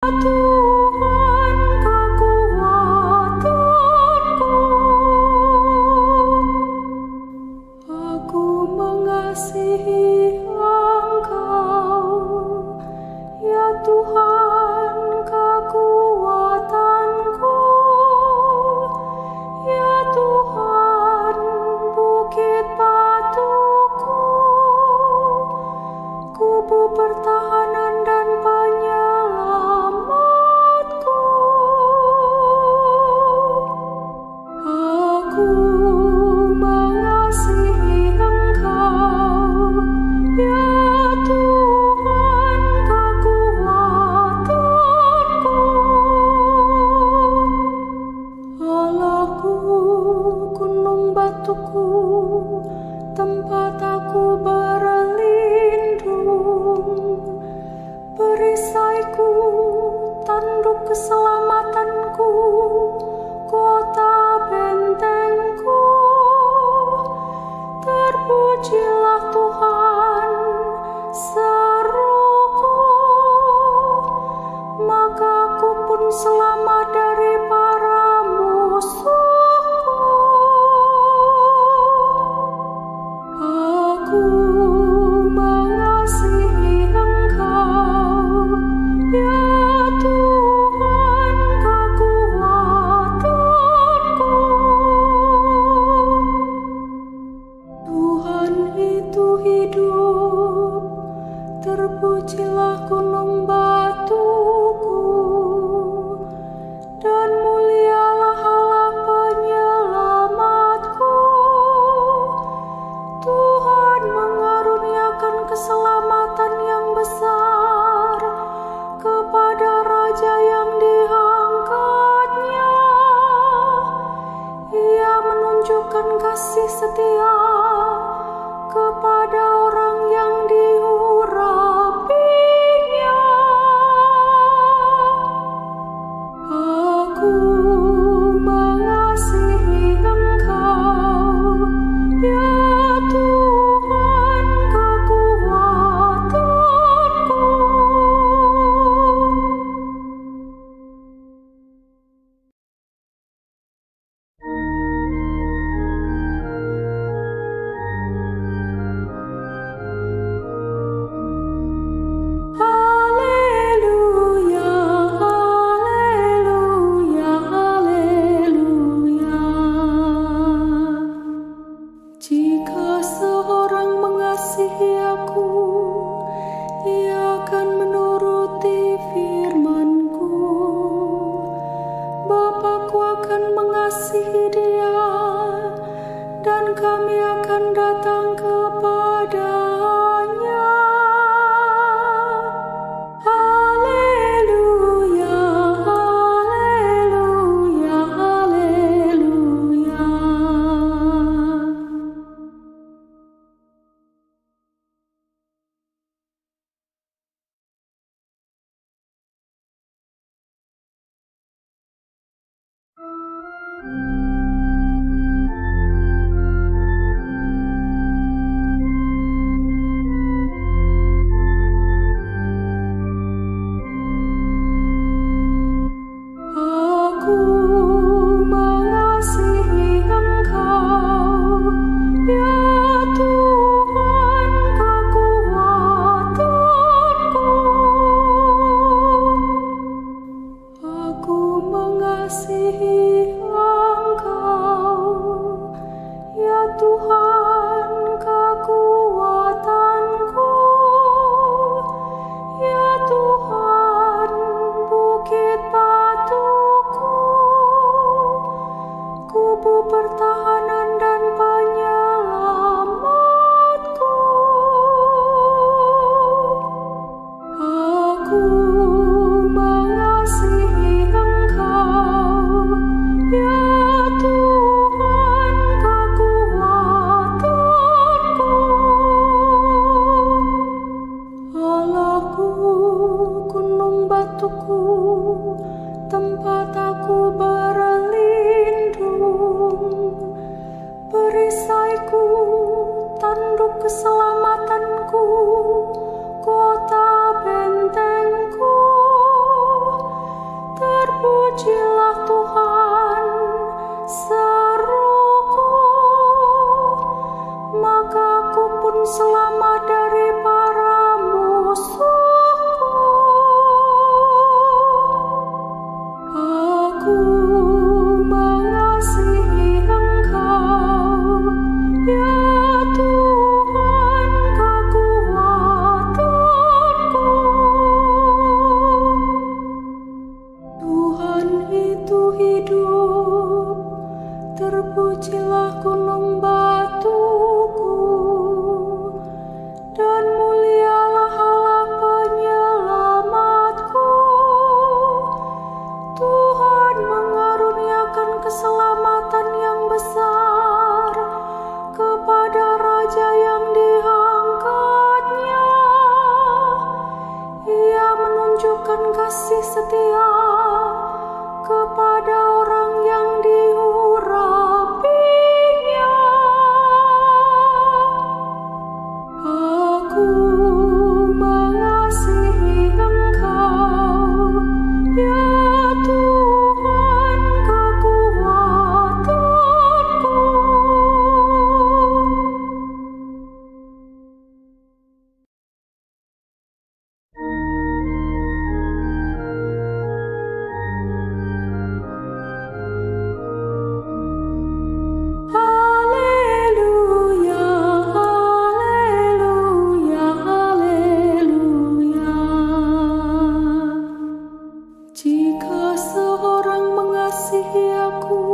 Tuhan kekuatanku, aku mengasihi Engkau, ya Tuhan kekuatanku, ya Tuhan bukit batuku, kubu pertahanan dan penyelamatku. Aku mengasihi Engkau, ya Tuhan kekuatanku. Allahku, gunung batuku, tempat aku berlindung, perisaiku, tanduk keselamatanku, kota bentengku. Terpujilah Tuhan, seruku, maka aku pun selamat dari para musuhku. Aku mengasihi Engkau, ya Tuhan kekuatanku. Tuhan itu hidup, terpujilah gunung batuku, Terpujilah Tuhan, seruku, maka aku pun selamat dari para musuhku. Aku mengasihi Engkau, ya Tuhan kekuatanku. Tuhan itu hidup, terpujilah gunung batuku, dan mulialah Allah penyelamatku. Tuhan mengaruniakan keselamatan yang besar kepada raja yang diangkatnya. Ia menunjukkan kasih setia kepada orang yang diurapinya. Aku mengasihi Engkau, ya Tuhan kekuatanku. Haleluya, haleluya, haleluya. Jika seorang mengasihi aku,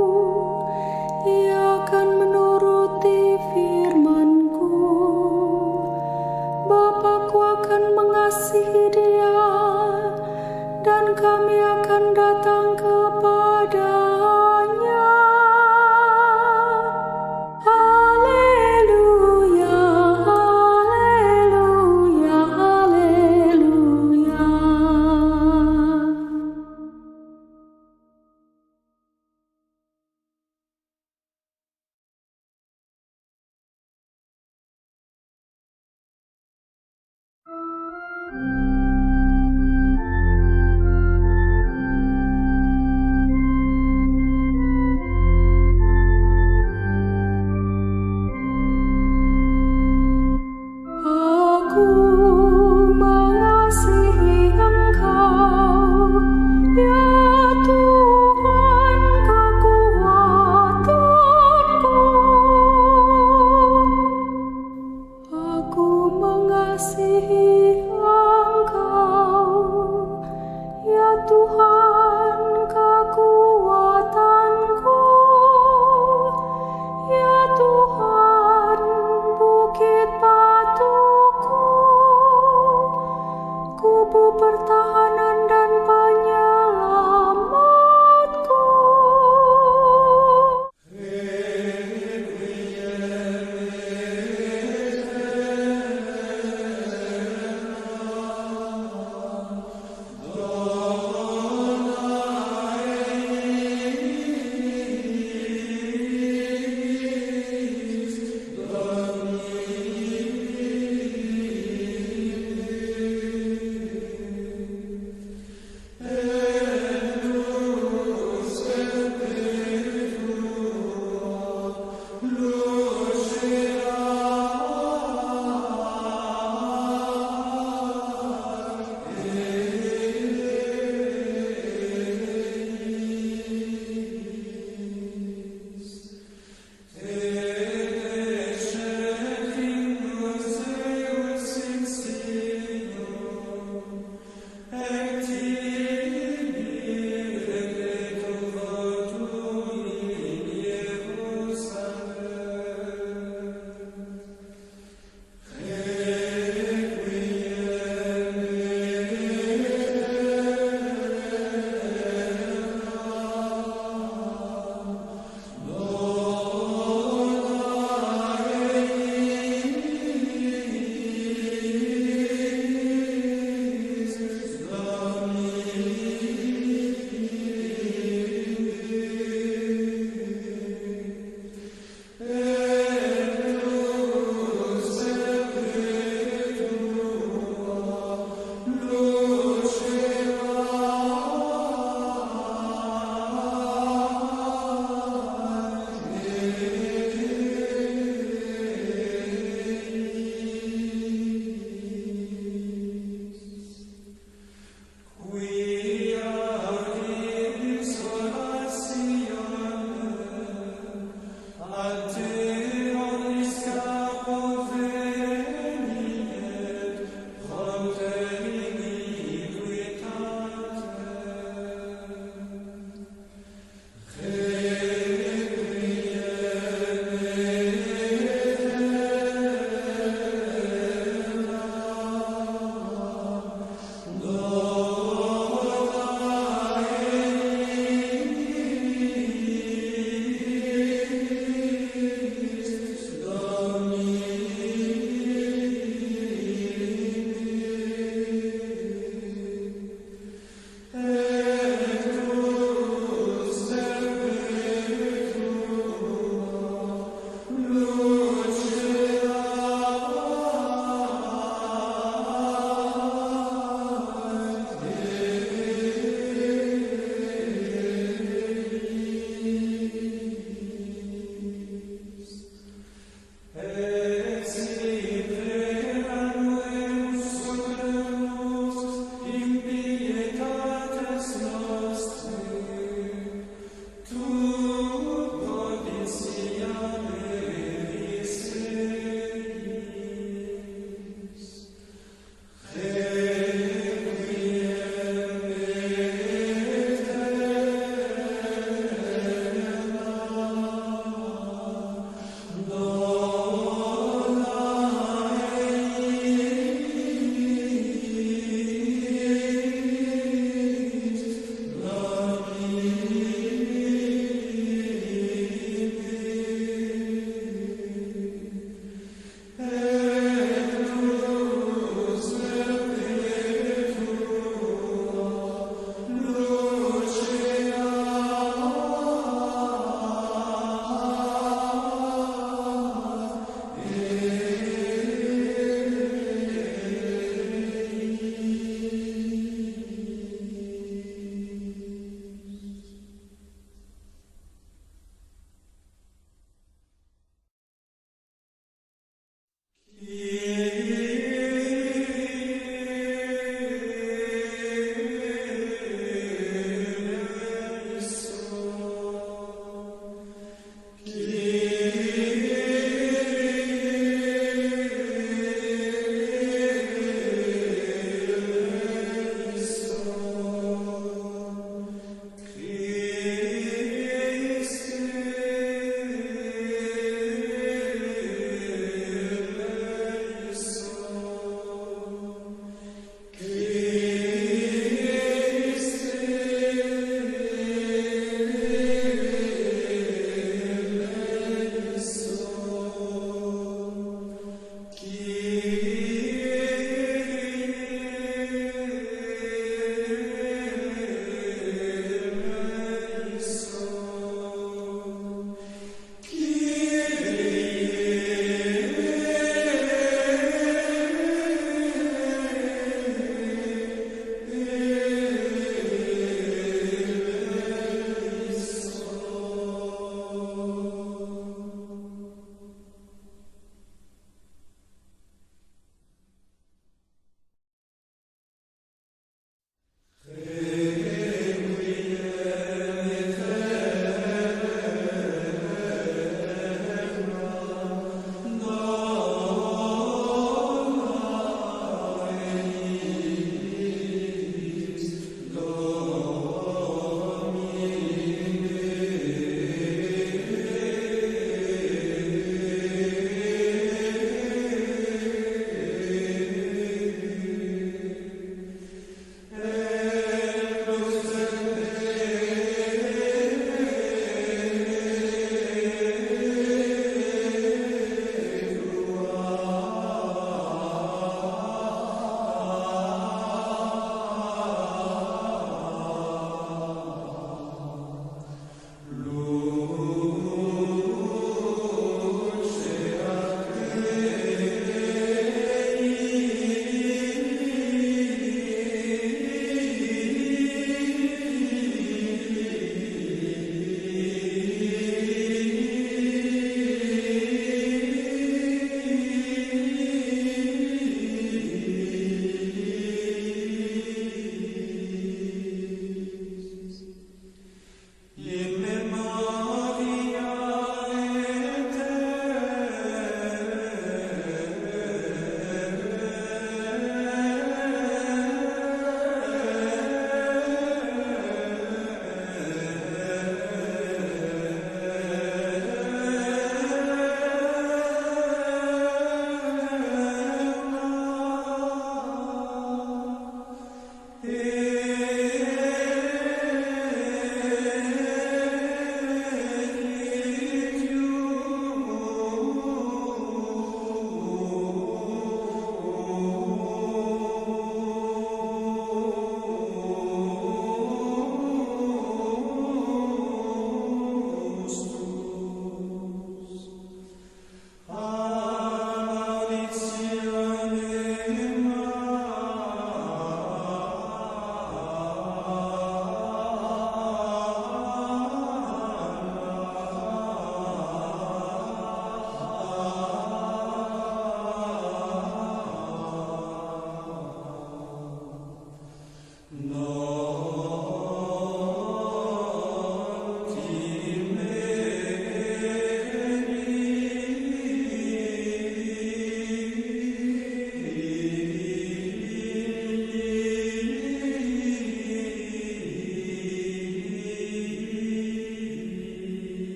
ia akan menuruti firman-Ku. Bapa-Ku akan mengasihi dia, dan kami akan datang kepadanya. Haleluya, haleluya, haleluya. Aku mengasihi Engkau, ya Tuhan kekuatanku. Aku mengasihi Engkau, ya Tuhan kekuatanku. Ya Tuhan bukit batuku, kubu pertahanan dan penyelamatku.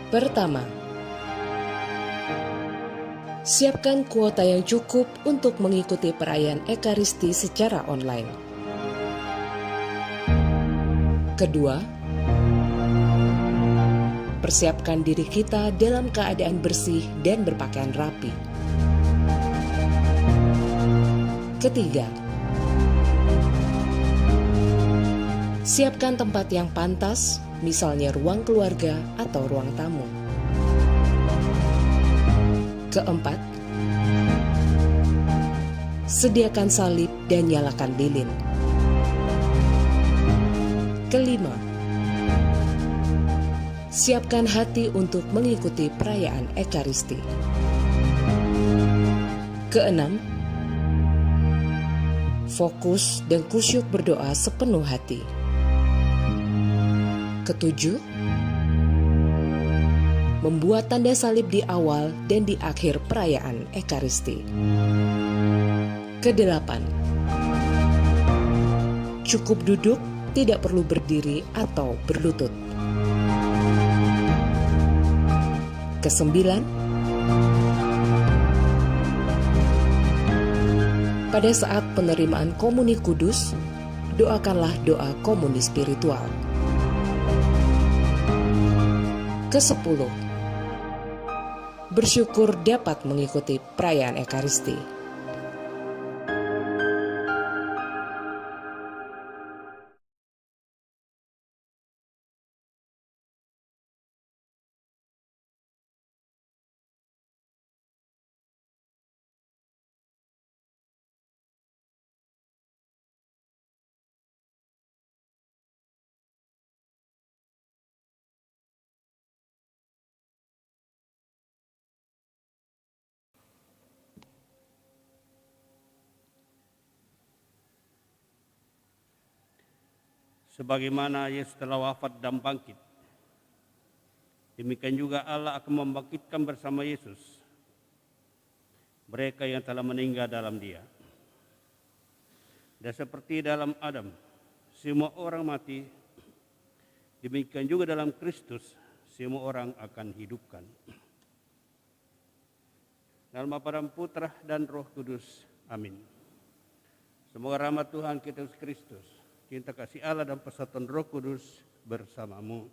Pertama, siapkan kuota yang cukup untuk mengikuti perayaan Ekaristi secara online. Kedua, persiapkan diri kita dalam keadaan bersih dan berpakaian rapi. Ketiga, siapkan tempat yang pantas, misalnya ruang keluarga atau ruang tamu. Keempat, sediakan salib dan nyalakan lilin. Kelima, siapkan hati untuk mengikuti perayaan Ekaristi. Keenam, fokus dan kusyuk berdoa sepenuh hati. Ketujuh, membuat tanda salib di awal dan di akhir perayaan Ekaristi. Kedelapan, cukup duduk, tidak perlu berdiri atau berlutut. Kesembilan, pada saat penerimaan komuni kudus, doakanlah doa komuni spiritual. Kesepuluh, bersyukur dapat mengikuti perayaan Ekaristi. Sebagaimana Yesus telah wafat dan bangkit, demikian juga Allah akan membangkitkan bersama Yesus mereka yang telah meninggal dalam Dia. Dan seperti dalam Adam semua orang mati, demikian juga dalam Kristus semua orang akan hidupkan. Dalam Bapa dan Putra dan Roh Kudus. Amin. Semoga rahmat Tuhan kita Yesus Kristus, cinta kasih Allah dan persatuan Roh Kudus bersamamu.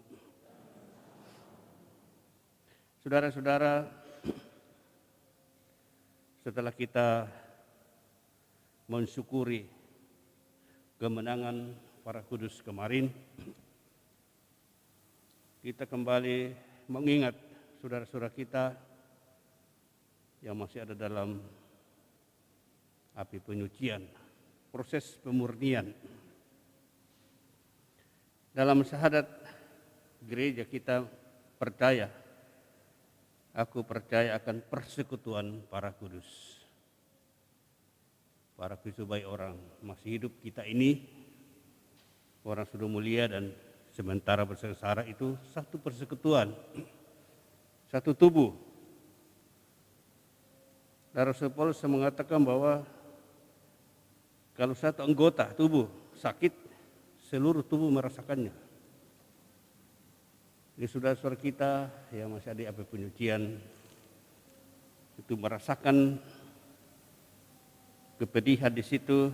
Saudara-saudara, setelah kita mensyukuri kemenangan para kudus kemarin, kita kembali mengingat saudara-saudara kita yang masih ada dalam api penyucian, proses pemurnian. Dalam syahadat gereja kita percaya, aku percaya akan persekutuan para kudus. Para kudus baik orang masih hidup kita ini, orang sudah mulia dan sementara bersengsara, itu satu persekutuan, satu tubuh. Rasul Paulus mengatakan bahwa kalau satu anggota tubuh sakit, seluruh tubuh merasakannya. Jadi saudara-saudara kita yang masih ada di api penyucian itu merasakan kepedihan di situ,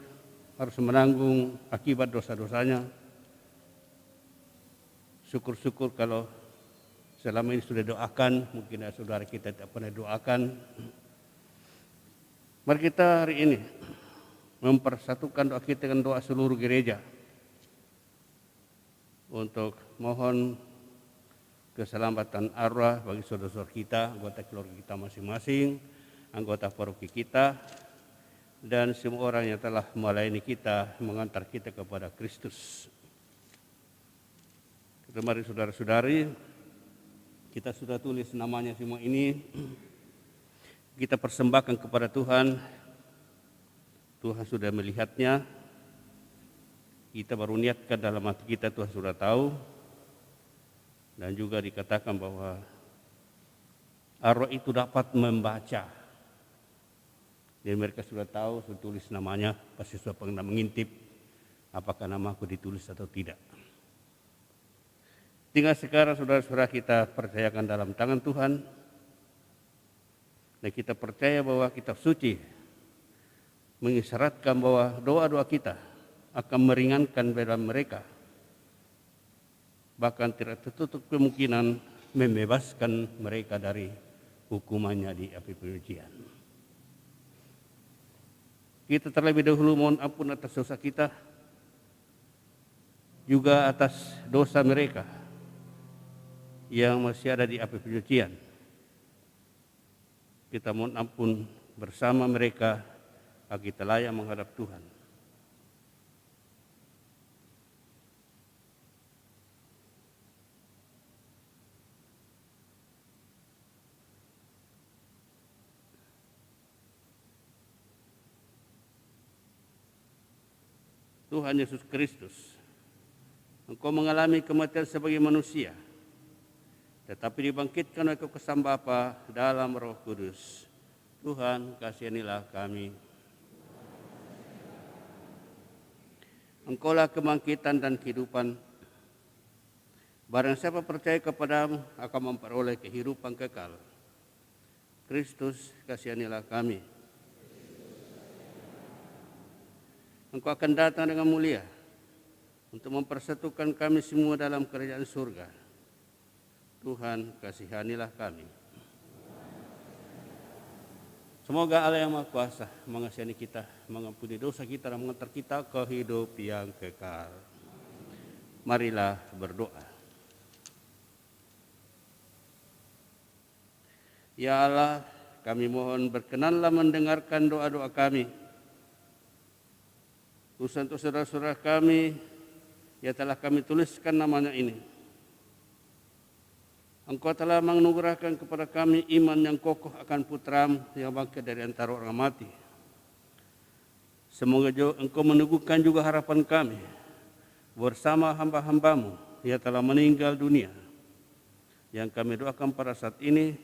harus menanggung akibat dosa-dosanya. Syukur-syukur kalau selama ini sudah doakan, mungkin ada saudara kita tidak pernah doakan. Mari kita hari ini mempersatukan doa kita dengan doa seluruh gereja untuk mohon keselamatan arwah bagi saudara-saudara kita, anggota keluarga kita masing-masing, anggota paroki kita, dan semua orang yang telah melayani kita, mengantar kita kepada Kristus. Mari saudara-saudari, kita sudah tulis namanya semua ini, kita persembahkan kepada Tuhan. Tuhan sudah melihatnya, kita baru niatkan dalam hati kita, Tuhan sudah tahu. Dan juga dikatakan bahwa arwah itu dapat membaca. Dan mereka sudah tahu, sudah tulis namanya, pasti sudah pernah mengintip apakah nama aku ditulis atau tidak. Tinggal sekarang saudara-saudara kita percayakan dalam tangan Tuhan. Dan kita percaya bahwa kitab suci mengisyaratkan bahwa doa-doa kita akan meringankan beban mereka. Bahkan tidak tertutup kemungkinan membebaskan mereka dari hukumannya di api penyucian. Kita terlebih dahulu mohon ampun atas dosa kita, juga atas dosa mereka yang masih ada di api penyucian. Kita mohon ampun bersama mereka agar kita layak menghadap Tuhan. Tuhan Yesus Kristus, Engkau mengalami kematian sebagai manusia, tetapi dibangkitkan oleh kekuasaan Bapa dalam Roh Kudus. Tuhan, kasihanilah kami. Engkaulah kebangkitan dan kehidupan. Barang siapa percaya kepadamu akan memperoleh kehidupan kekal. Kristus, kasihanilah kami. Engkau akan datang dengan mulia untuk mempersatukan kami semua dalam kerajaan surga. Tuhan, kasihanilah kami. Semoga Allah yang Maha Kuasa mengasihani kita, mengampuni dosa kita, dan mengantar kita ke hidup yang kekal. Marilah berdoa. Ya Allah, kami mohon berkenanlah mendengarkan doa-doa kami. Untuk saudara-saudara kami yang telah kami tuliskan namanya ini. Engkau telah menganugerahkan kepada kami iman yang kokoh akan Putra-Mu yang bangkit dari antara orang mati. Semoga Engkau meneguhkan juga harapan kami bersama hamba-hamba-Mu yang telah meninggal dunia. Yang kami doakan pada saat ini,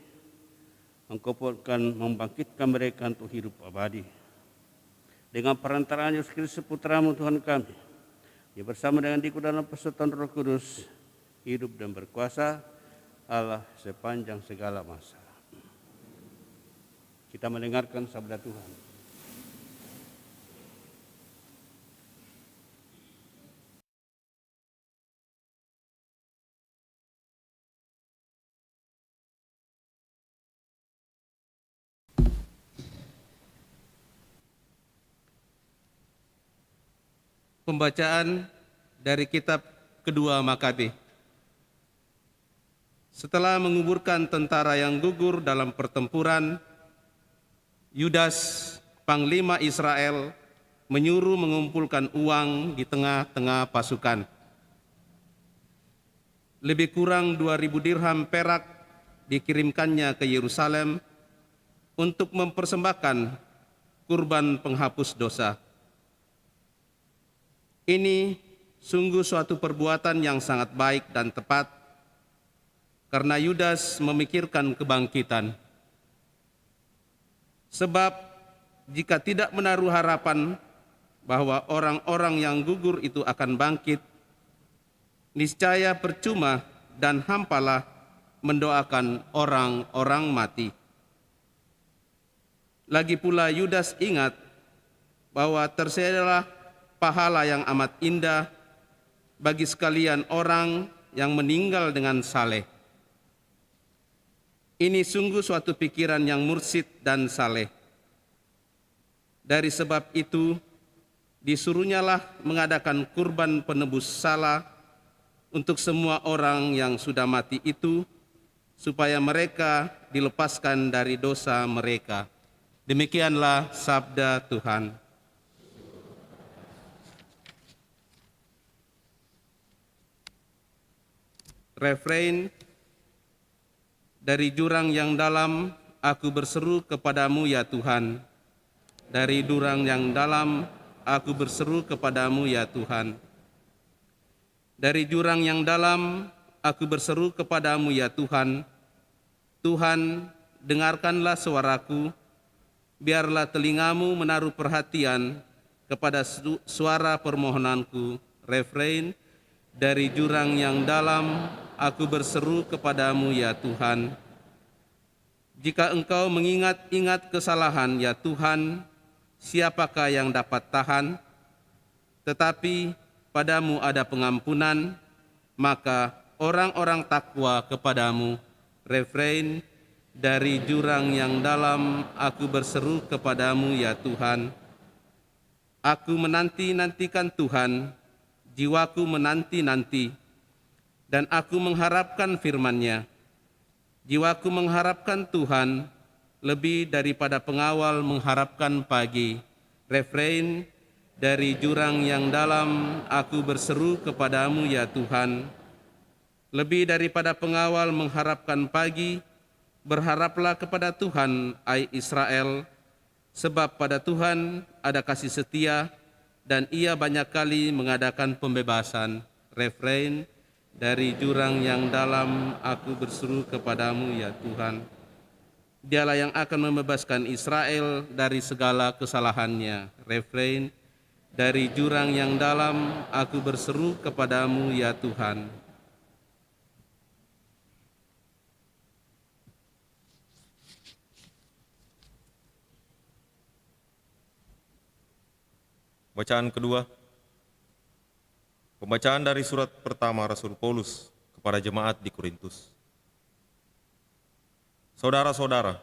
Engkau akan membangkitkan mereka untuk hidup abadi. Dengan perantaraan Yesus Kristus Putra-Mu Tuhan kami, yang bersama dengan Dikut dalam persekutuan Roh Kudus, hidup dan berkuasa Allah sepanjang segala masa. Kita mendengarkan sabda Tuhan. Pembacaan dari kitab kedua Makabe. Setelah menguburkan tentara yang gugur dalam pertempuran, Yudas, panglima Israel, menyuruh mengumpulkan uang di tengah-tengah pasukan. Lebih kurang 2.000 dirham perak dikirimkannya ke Yerusalem untuk mempersembahkan kurban penghapus dosa. Ini sungguh suatu perbuatan yang sangat baik dan tepat, karena Yudas memikirkan kebangkitan. Sebab jika tidak menaruh harapan bahwa orang-orang yang gugur itu akan bangkit, niscaya percuma dan hampalah mendoakan orang-orang mati. Lagi pula Yudas ingat bahwa tersedialah pahala yang amat indah bagi sekalian orang yang meninggal dengan saleh. Ini sungguh suatu pikiran yang mursyid dan saleh. Dari sebab itu, disuruhnyalah mengadakan kurban penebus salah untuk semua orang yang sudah mati itu, supaya mereka dilepaskan dari dosa mereka. Demikianlah sabda Tuhan. Refrain, dari jurang yang dalam aku berseru kepadamu ya Tuhan. Dari jurang yang dalam aku berseru kepadamu ya Tuhan. Dari jurang yang dalam aku berseru kepadamu ya Tuhan. Tuhan, dengarkanlah suaraku, biarlah telingamu menaruh perhatian kepada suara permohonanku. Refrain, dari jurang yang dalam aku berseru kepadamu ya Tuhan. Jika engkau mengingat-ingat kesalahan ya Tuhan, siapakah yang dapat tahan? Tetapi padamu ada pengampunan, maka orang-orang takwa kepadamu. Refrain, dari jurang yang dalam aku berseru kepadamu ya Tuhan. Aku menanti-nantikan Tuhan, jiwaku menanti-nanti, dan aku mengharapkan firman-Nya. Jiwaku mengharapkan Tuhan lebih daripada pengawal mengharapkan pagi. Refrain, dari jurang yang dalam aku berseru kepadamu ya Tuhan. Lebih daripada pengawal mengharapkan pagi, berharaplah kepada Tuhan, hai Israel, sebab pada Tuhan ada kasih setia, dan Ia banyak kali mengadakan pembebasan. Refrain, dari jurang yang dalam aku berseru kepadamu ya Tuhan. Dialah yang akan membebaskan Israel dari segala kesalahannya. Refrain, dari jurang yang dalam aku berseru kepadamu ya Tuhan. Bacaan kedua. Pembacaan dari surat pertama Rasul Paulus kepada jemaat di Korintus. Saudara-saudara,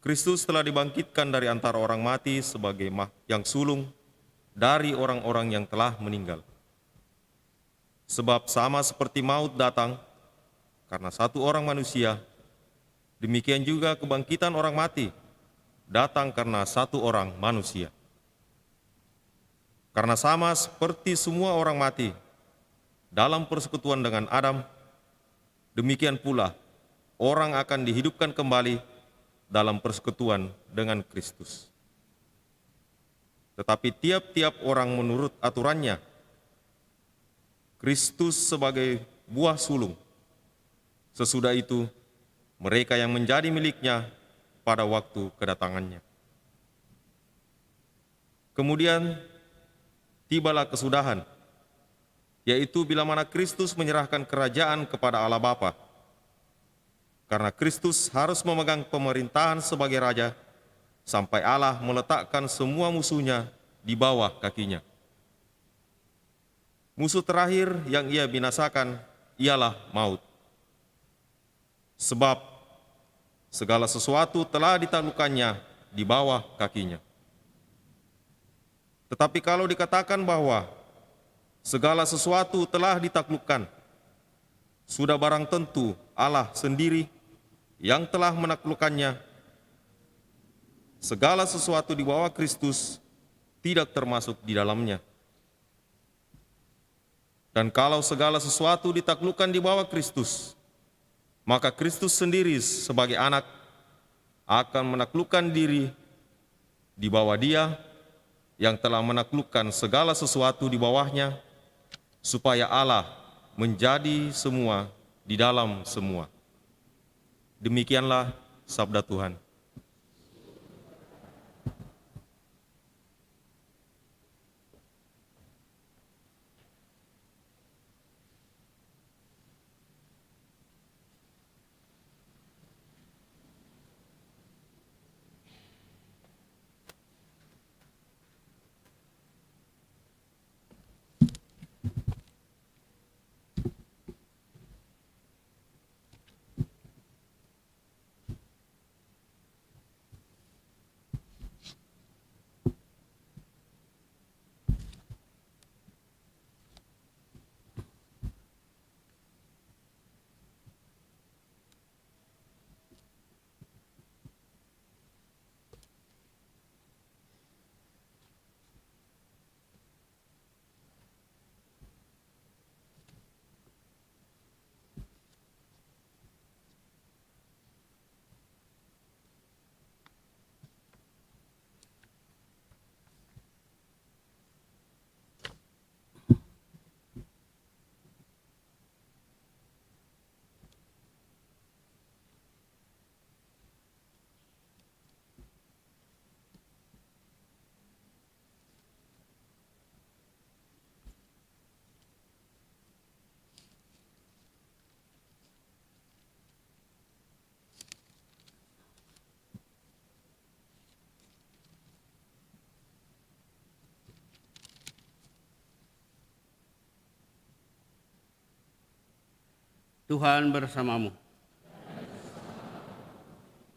Kristus telah dibangkitkan dari antara orang mati sebagai yang sulung dari orang-orang yang telah meninggal. Sebab sama seperti maut datang karena satu orang manusia, demikian juga kebangkitan orang mati datang karena satu orang manusia. Karena sama seperti semua orang mati dalam persekutuan dengan Adam, demikian pula orang akan dihidupkan kembali dalam persekutuan dengan Kristus. Tetapi tiap-tiap orang menurut aturannya, Kristus sebagai buah sulung. Sesudah itu, mereka yang menjadi miliknya pada waktu kedatangannya. Kemudian, tibalah kesudahan, yaitu bila mana Kristus menyerahkan kerajaan kepada Allah Bapa. Karena Kristus harus memegang pemerintahan sebagai Raja, sampai Allah meletakkan semua musuhnya di bawah kakinya. Musuh terakhir yang Ia binasakan ialah maut. Sebab segala sesuatu telah ditaklukkannya di bawah kakinya. Tetapi kalau dikatakan bahwa segala sesuatu telah ditaklukkan, sudah barang tentu Allah sendiri yang telah menaklukkannya. Segala sesuatu di bawah Kristus tidak termasuk di dalamnya. Dan kalau segala sesuatu ditaklukkan di bawah Kristus, maka Kristus sendiri sebagai anak akan menaklukkan diri di bawah Dia yang telah menaklukkan segala sesuatu di bawahnya, supaya Allah menjadi semua di dalam semua. Demikianlah sabda Tuhan. Tuhan bersamamu.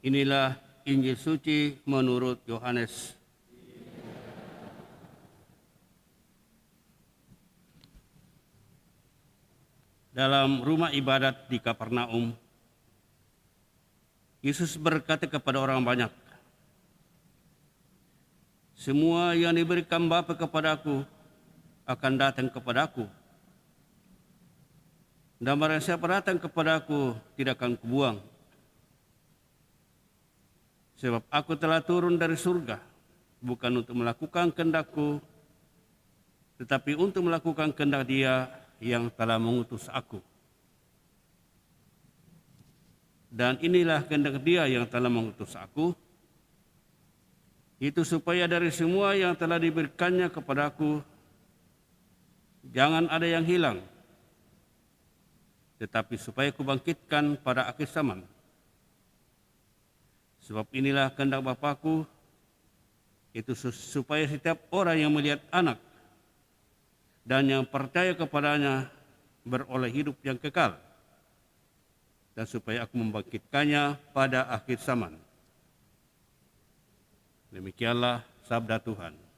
Inilah Injil suci menurut Yohanes. Dalam rumah ibadat di Kapernaum, Yesus berkata kepada orang banyak, "Semua yang diberikan Bapa kepadaku akan datang kepadaku. Dan barang siapa datang kepadaku tidak akan kubuang. Sebab aku telah turun dari surga, bukan untuk melakukan kehendakku, tetapi untuk melakukan kehendak Dia yang telah mengutus aku. Dan inilah kehendak Dia yang telah mengutus aku, itu supaya dari semua yang telah diberikannya kepadaku, jangan ada yang hilang, tetapi supaya kubangkitkan pada akhir zaman. Sebab inilah kehendak Bapa-Ku, itu supaya setiap orang yang melihat Anak dan yang percaya kepadanya beroleh hidup yang kekal, dan supaya Aku membangkitkannya pada akhir zaman." Demikianlah sabda Tuhan.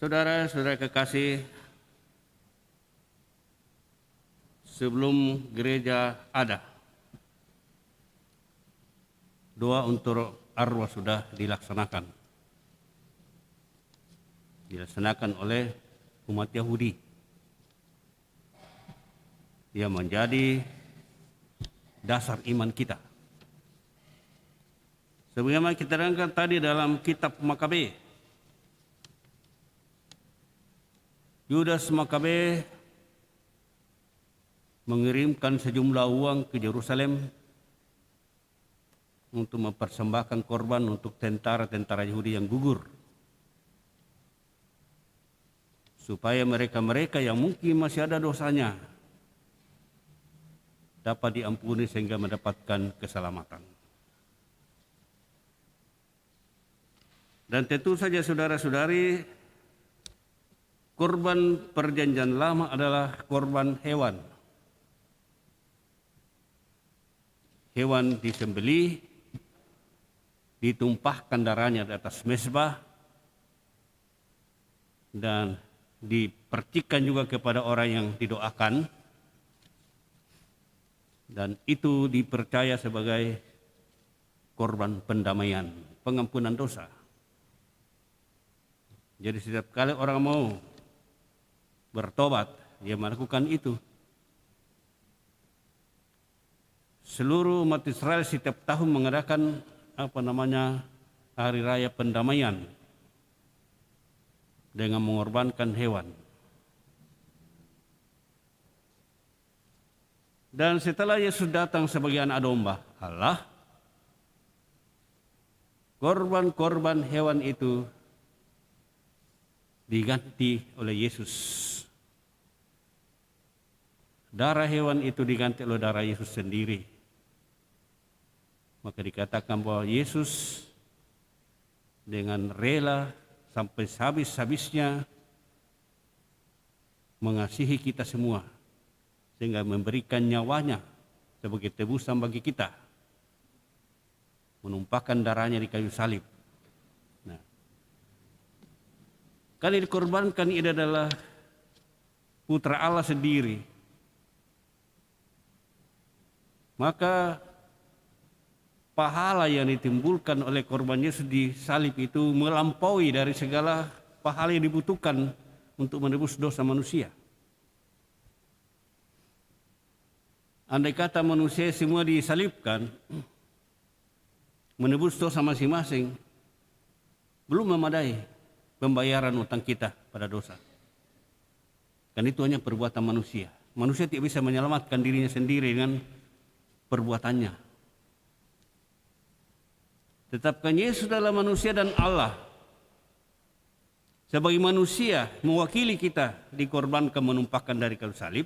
Saudara-saudara kekasih, sebelum gereja ada, doa untuk arwah sudah dilaksanakan oleh umat Yahudi yang menjadi dasar iman kita. Sebagaimana kita terangkan tadi dalam kitab Makabe, Yudas Makabe mengirimkan sejumlah uang ke Yerusalem untuk mempersembahkan korban untuk tentara-tentara Yahudi yang gugur, supaya mereka-mereka yang mungkin masih ada dosanya dapat diampuni sehingga mendapatkan keselamatan. Dan tentu saja saudara-saudari, korban perjanjian lama adalah korban hewan. Hewan disembelih, ditumpahkan darahnya di atas mezbah, dan dipercikan juga kepada orang yang didoakan, dan itu dipercaya sebagai korban pendamaian, pengampunan dosa. Jadi setiap kali orang mau bertobat, dia melakukan itu. Seluruh umat Israel setiap tahun mengadakan hari raya pendamaian dengan mengorbankan hewan. Dan setelah Yesus datang sebagai anak domba Allah, korban-korban hewan itu diganti oleh Yesus. Darah hewan itu diganti oleh darah Yesus sendiri. Maka dikatakan bahwa Yesus dengan rela sampai habis-habisnya mengasihi kita semua, sehingga memberikan nyawanya sebagai tebusan bagi kita, menumpahkan darahnya di kayu salib. Nah, kali dikorbankan ini adalah putra Allah sendiri. Maka pahala yang ditimbulkan oleh korban Yesus di salib itu melampaui dari segala pahala yang dibutuhkan untuk menebus dosa manusia. Andai kata manusia semua disalibkan, menebus dosa masing-masing, belum memadai pembayaran utang kita pada dosa. Kan itu hanya perbuatan manusia. Manusia tidak bisa menyelamatkan dirinya sendiri dengan perbuatannya. Tetapkan Yesus adalah manusia dan Allah. Sebagai manusia mewakili kita dikorbankan, menumpahkan dari kayu salib.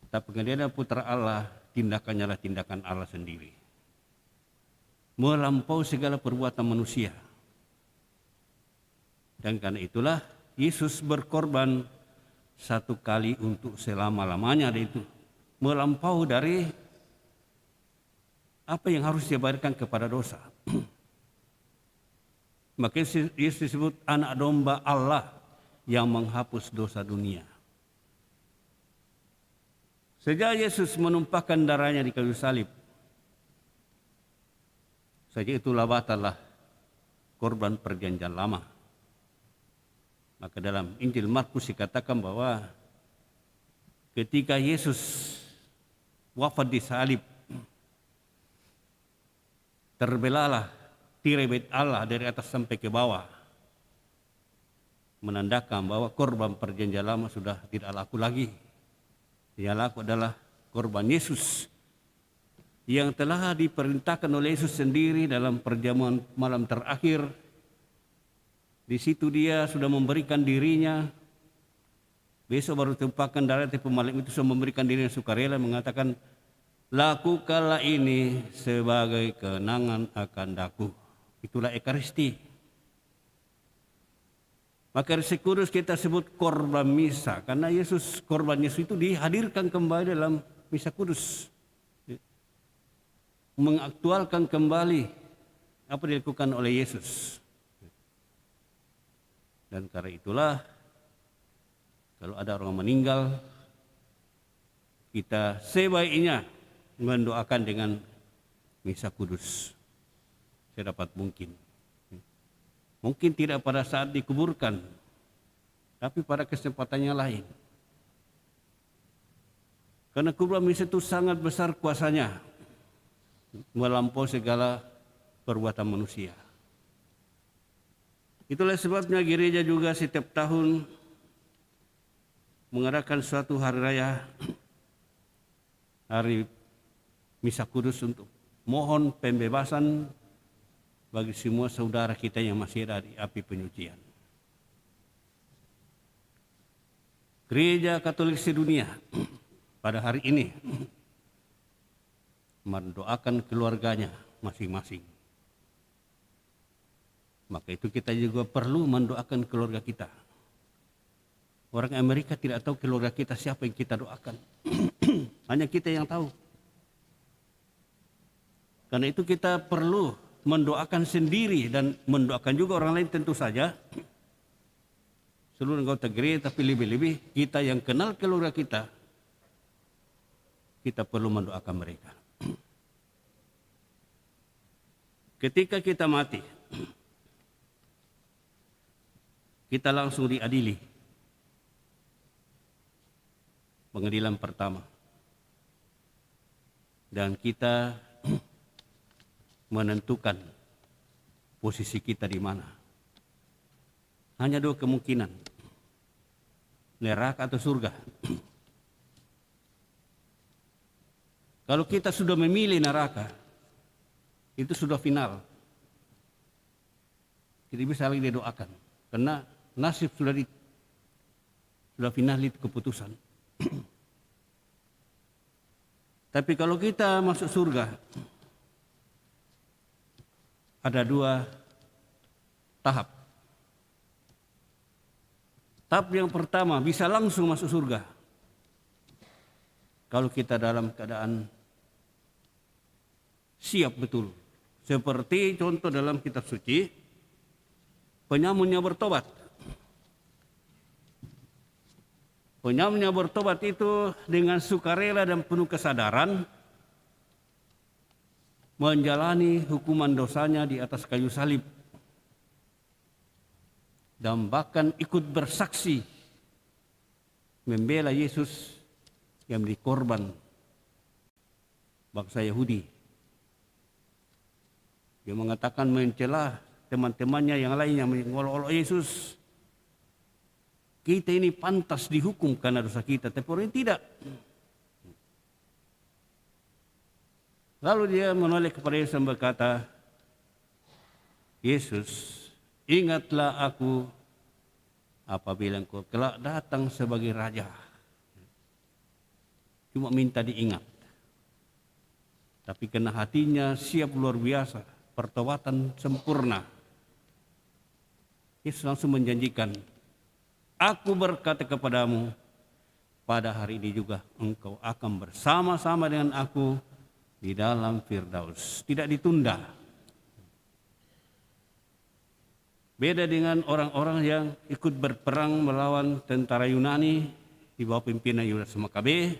Tapi dia adalah putra Allah, tindakannya adalah tindakan Allah sendiri. melampaui segala perbuatan manusia. Dan karena itulah Yesus berkorban satu kali untuk selama-lamanya, itu melampaui dari apa yang harus dia bayarkan kepada dosa. Maka Yesus disebut anak domba Allah yang menghapus dosa dunia. Sejak Yesus menumpahkan darahnya di kayu salib, saja itulah batallah korban perjanjian lama. Maka dalam Injil Markus dikatakan bahwa ketika Yesus wafat di salib, terbelalah tirai bait Allah dari atas sampai ke bawah, menandakan bahwa korban perjanjian lama sudah tidak laku lagi. Yang laku adalah korban Yesus yang telah diperintahkan oleh Yesus sendiri dalam perjamuan malam terakhir. Di situ dia sudah memberikan dirinya. Besok baru tumpahkan darah, tapi malam itu sudah memberikan dirinya sukarela, mengatakan, lakukanlah ini sebagai kenangan akan daku. Itulah Ekaristi. Maka Ekaristi Kudus kita sebut korban misa, karena Yesus, korban Yesus itu dihadirkan kembali dalam misa kudus. Mengaktualkan kembali apa yang dilakukan oleh Yesus. Dan karena itulah kalau ada orang meninggal, kita sebaiknya mendoakan dengan misa kudus sedapat mungkin. Mungkin tidak pada saat dikuburkan, tapi pada kesempatan yang lain. Karena korban misa itu sangat besar kuasanya, melampaui segala perbuatan manusia. Itulah sebabnya gereja juga setiap tahun mengadakan suatu hari raya, hari misa kudus, untuk mohon pembebasan bagi semua saudara kita yang masih ada di api penyucian. Gereja Katolik sedunia pada hari ini mendoakan keluarganya masing-masing. Maka itu kita juga perlu mendoakan keluarga kita. Orang Amerika tidak tahu keluarga kita siapa yang kita doakan. Hanya kita yang tahu. Karena itu kita perlu mendoakan sendiri dan mendoakan juga orang lain tentu saja. Seluruh anggota gereja, tapi lebih-lebih kita yang kenal keluarga kita, kita perlu mendoakan mereka. Ketika kita mati, kita langsung diadili. Pengadilan pertama. Dan kita menentukan posisi kita di mana. Hanya dua kemungkinan. Neraka atau surga. Kalau kita sudah memilih neraka, itu sudah final. Tidak bisa lagi didoakan. Karena nasib sudah final, itu keputusan. Tapi kalau kita masuk surga, ada dua tahap. Tahap yang pertama bisa langsung masuk surga. Kalau kita dalam keadaan siap betul. Seperti contoh dalam kitab suci, penyamunnya bertobat. Penyamunnya bertobat itu dengan sukarela dan penuh kesadaran menjalani hukuman dosanya di atas kayu salib. Dan bahkan ikut bersaksi membela Yesus yang menjadi korban bangsa Yahudi. Dia mengatakan mencela teman-temannya yang lain yang mengolok-olok Yesus. Kita ini pantas dihukum karena dosa kita, tapi orang tidak. Lalu dia menoleh kepada Yesus dan berkata, Yesus, ingatlah aku apabila engkau kelak datang sebagai raja. Cuma minta diingat. Tapi karena hatinya siap luar biasa, pertobatan sempurna. Yesus langsung menjanjikan, aku berkata kepadamu, pada hari ini juga engkau akan bersama-sama dengan aku di dalam Firdaus. Tidak ditunda. Beda dengan orang-orang yang ikut berperang melawan tentara Yunani di bawah pimpinan Yudas Makabe.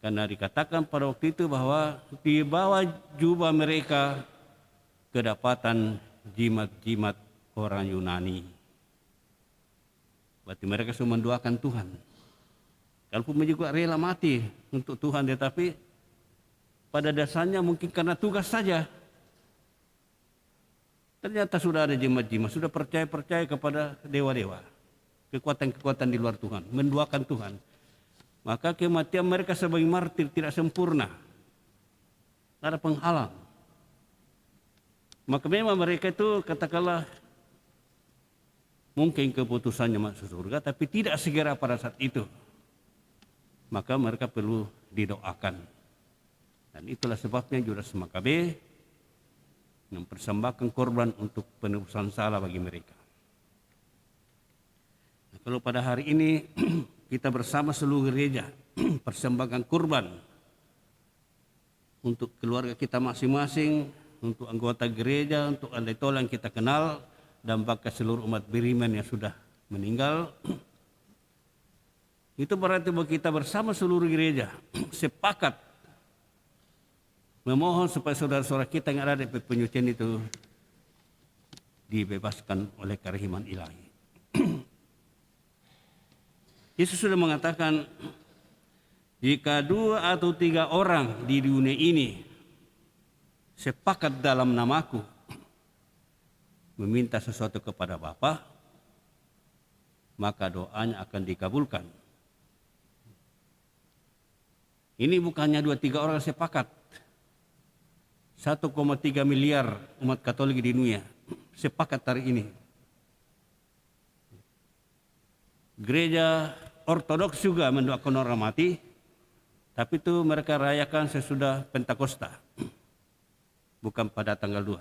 Karena dikatakan pada waktu itu bahwa di bawah jubah mereka kedapatan jimat-jimat orang Yunani. Berarti mereka semua mendoakan Tuhan. Kalaupun juga rela mati untuk Tuhan, tetapi pada dasarnya mungkin karena tugas saja. Ternyata sudah ada jimat-jimat, sudah percaya kepada dewa-dewa, kekuatan-kekuatan di luar Tuhan, mendoakan Tuhan. Maka kematian mereka sebagai martir tidak sempurna, ada penghalang. Maka memang mereka itu katakanlah mungkin keputusannya masuk surga, tapi tidak segera pada saat itu. Maka mereka perlu didoakan. Dan itulah sebabnya Yudas Makabe mempersembahkan korban untuk penebusan salah bagi mereka. Nah, kalau pada hari ini kita bersama seluruh gereja persembahkan kurban untuk keluarga kita masing-masing, untuk anggota gereja, untuk andai tolang kita kenal, dan bahkan seluruh umat beriman yang sudah meninggal. Itu berarti bahwa kita bersama seluruh gereja sepakat memohon supaya saudara-saudara kita yang ada di penyucian itu dibebaskan oleh kerahiman ilahi. Yesus sudah mengatakan, jika 2 atau 3 orang di dunia ini sepakat dalam namaku meminta sesuatu kepada Bapa, maka doanya akan dikabulkan. Ini bukannya 2-3 orang sepakat. 1,3 miliar umat Katolik di dunia sepakat hari ini. Gereja Ortodoks juga mendoakan orang mati, tapi itu mereka rayakan sesudah Pentakosta, bukan pada tanggal 2.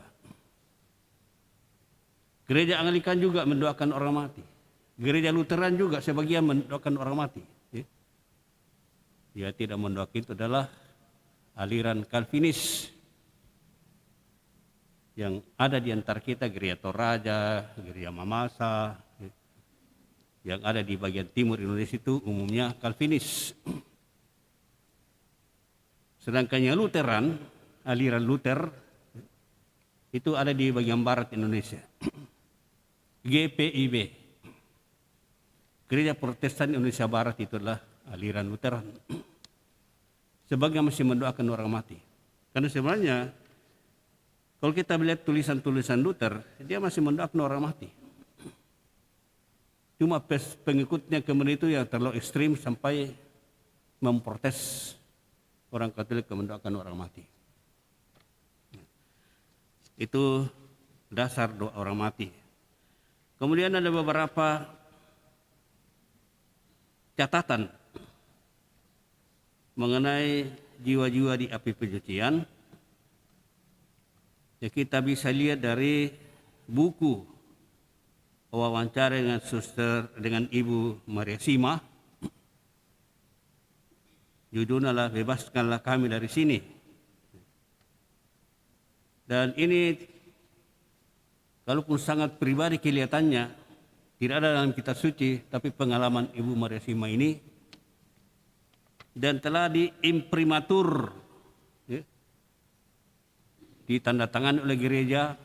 Gereja Anglikan juga mendoakan orang mati. Gereja Lutheran juga sebagian mendoakan orang mati. Dia tidak mendoakan, itu adalah aliran Calvinis yang ada di antara kita, Gereja Toraja, Gereja Mamasa, yang ada di bagian timur Indonesia itu umumnya Calvinis. Sedangkan yang Lutheran, aliran Luther, itu ada di bagian barat Indonesia. GPIB, Gereja Protestan Indonesia Barat, itu adalah aliran Lutheran. Sebagian masih mendoakan orang mati. Karena sebenarnya kalau kita melihat tulisan-tulisan Luther, dia masih mendoakan orang mati. Cuma pengikutnya kemudian itu yang terlalu ekstrim sampai memprotes orang Katolik mendoakan orang mati. Itu dasar doa orang mati. Kemudian ada beberapa catatan mengenai jiwa-jiwa di api penyucian. Ya, kita bisa lihat dari buku wawancara dengan suster, dengan Ibu Maria Sima. Judulnya adalah Bebaskanlah Kami dari Sini. Dan ini kalaupun sangat pribadi kelihatannya, tidak ada dalam kitab suci, tapi pengalaman Ibu Maria Sima ini, dan telah diimprimatur, ya, ditandatangani oleh gereja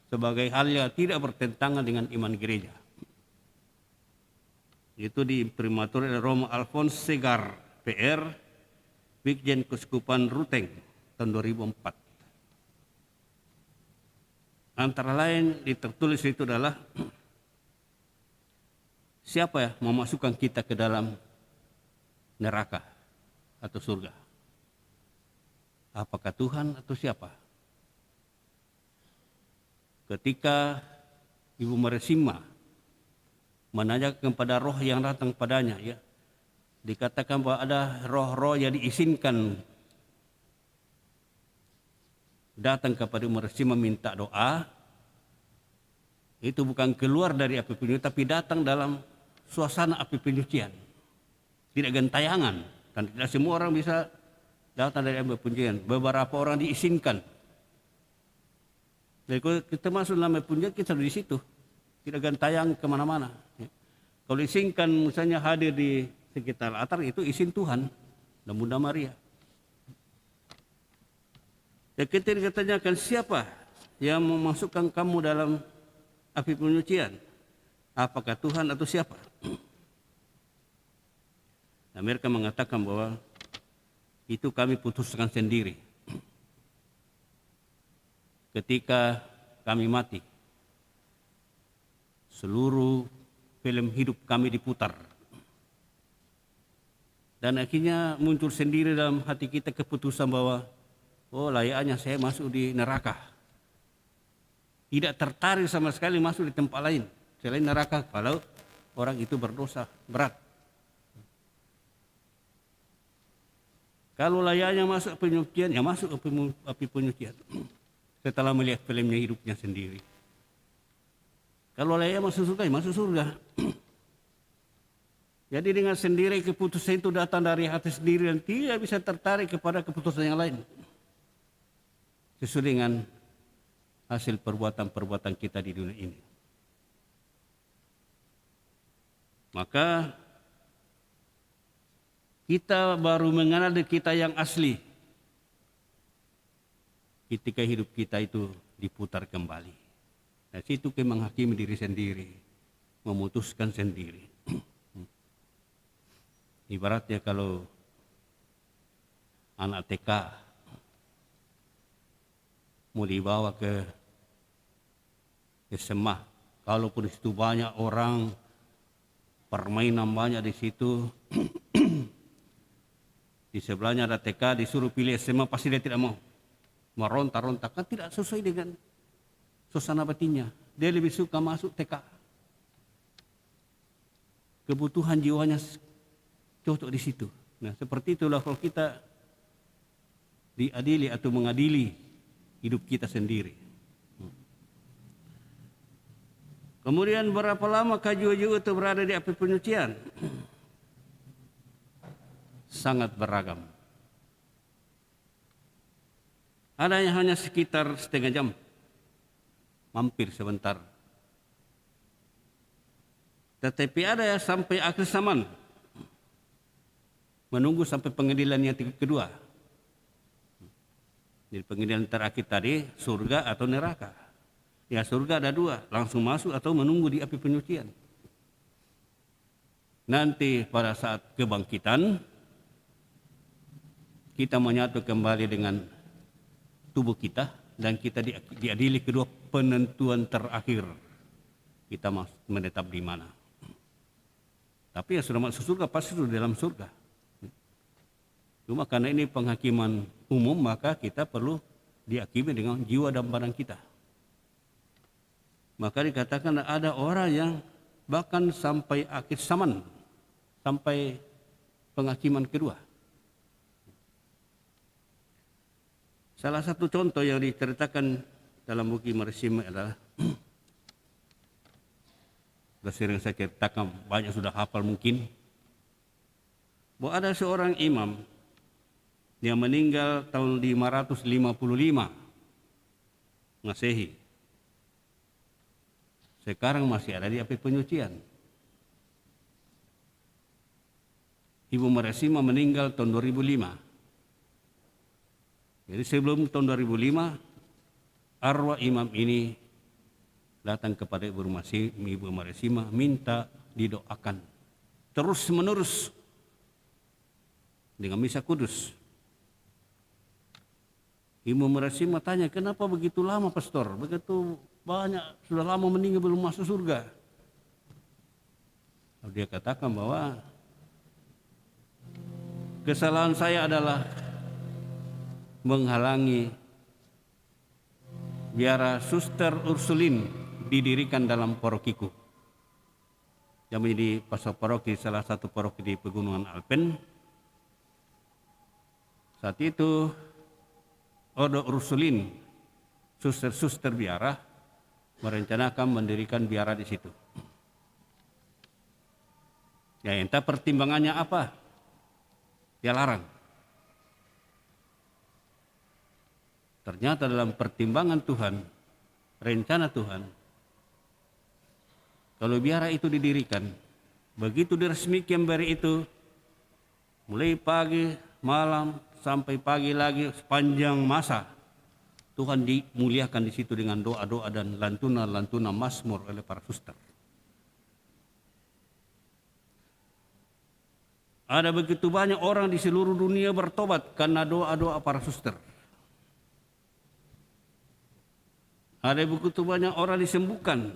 sebagai hal yang tidak bertentangan dengan iman gereja. Itu diimprimatur oleh Romo Alphonse Segar, PR, Bikjen Keuskupan Ruteng, tahun 2004. Antara lain tertulis itu adalah, siapa ya memasukkan kita ke dalam neraka atau surga? Apakah Tuhan atau siapa? Ketika Ibu Maria Sima menanyakan kepada roh yang datang padanya, ya, dikatakan bahwa ada roh-roh yang diizinkan datang kepada Ibu Maria minta doa, itu bukan keluar dari api penyucian, tapi datang dalam suasana api penyucian. Tidak gentayangan, dan tidak semua orang bisa datang dari api penyucian. Beberapa orang diizinkan. Jadi kalau kita masuk dalam api penyucian, kita di situ. Tidak gentayang kemana-mana. Kalau izinkan misalnya hadir di sekitar altar, itu izin Tuhan dan Bunda Maria. Ya, kita ditanyakan siapa yang memasukkan kamu dalam api penyucian? Apakah Tuhan atau siapa? Nah, mereka mengatakan bahwa itu kami putuskan sendiri. Ketika kami mati, seluruh film hidup kami diputar. Dan akhirnya muncul sendiri dalam hati kita keputusan bahwa oh, layaknya saya masuk di neraka. Tidak tertarik sama sekali masuk di tempat lain selain neraka kalau orang itu berdosa berat. Kalau layaknya masuk penyucian, ya masuk api penyucian. Setelah melihat filmnya hidupnya sendiri. Kalau layaknya masuk surga, ya masuk surga. Jadi dengan sendiri keputusan itu datang dari hati sendiri dan tidak bisa tertarik kepada keputusan yang lain. Sesuai dengan hasil perbuatan-perbuatan kita di dunia ini. Maka kita baru mengenal diri kita yang asli ketika hidup kita itu diputar kembali. Nah, situ kita menghakimi diri sendiri, memutuskan sendiri. Ibaratnya kalau anak TK mau dibawa ke SMA, kalaupun di situ banyak orang, permainan banyak di situ, di sebelahnya ada TK, disuruh pilih SMA, pasti dia tidak mau. Meronta-ronta, kan tidak sesuai dengan suasana batinnya. Dia lebih suka masuk TK. Kebutuhan jiwanya cocok di situ. Nah, seperti itulah kalau kita diadili atau mengadili hidup kita sendiri. Kemudian berapa lama jiwa-jiwa itu berada di api penyucian? Sangat beragam. Ada yang hanya sekitar setengah jam, mampir sebentar. Tetapi ada yang sampai akhir zaman, menunggu sampai pengadilan yang kedua. Jadi pengadilan terakhir tadi surga atau neraka. Ya, surga ada dua, langsung masuk atau menunggu di api penyucian. Nanti pada saat kebangkitan, kita menyatu kembali dengan tubuh kita dan kita diadili kedua penentuan terakhir. Kita menetap di mana. Tapi yang sudah masuk surga pasti sudah dalam surga. Cuma karena ini penghakiman umum, maka kita perlu dihakimi dengan jiwa dan badan kita. Maka dikatakan ada orang yang bahkan sampai akhir zaman, sampai penghakiman kedua. Salah satu contoh yang diceritakan dalam buku Maria adalah sering saya ceritakan, banyak sudah hafal mungkin, bahwa ada seorang imam yang meninggal tahun 555 Masehi. Sekarang masih ada di api penyucian. Ibu Maria meninggal tahun 2005. Jadi sebelum tahun 2005, arwah imam ini datang kepada Ibu Maria minta didoakan terus menerus dengan misa kudus. Ibu Maria tanya, kenapa begitu lama pastor? Begitu banyak, sudah lama meninggal belum masuk surga. Dia katakan bahwa kesalahan saya adalah menghalangi biara Suster Ursulin didirikan dalam parokiku. Yang menjadi pastor paroki salah satu paroki di Pegunungan Alpen. Saat itu Ordo Ursulin suster-suster biara merencanakan mendirikan biara di situ. Ya entah pertimbangannya apa, dia larang. Ternyata dalam pertimbangan Tuhan, rencana Tuhan, kalau biara itu didirikan, begitu diresmikan biara itu, mulai pagi, malam, sampai pagi lagi sepanjang masa, Tuhan dimuliakan di situ dengan doa-doa dan lantunan-lantunan mazmur oleh para suster. Ada begitu banyak orang di seluruh dunia bertobat karena doa-doa para suster. Ada begitu banyak orang disembuhkan,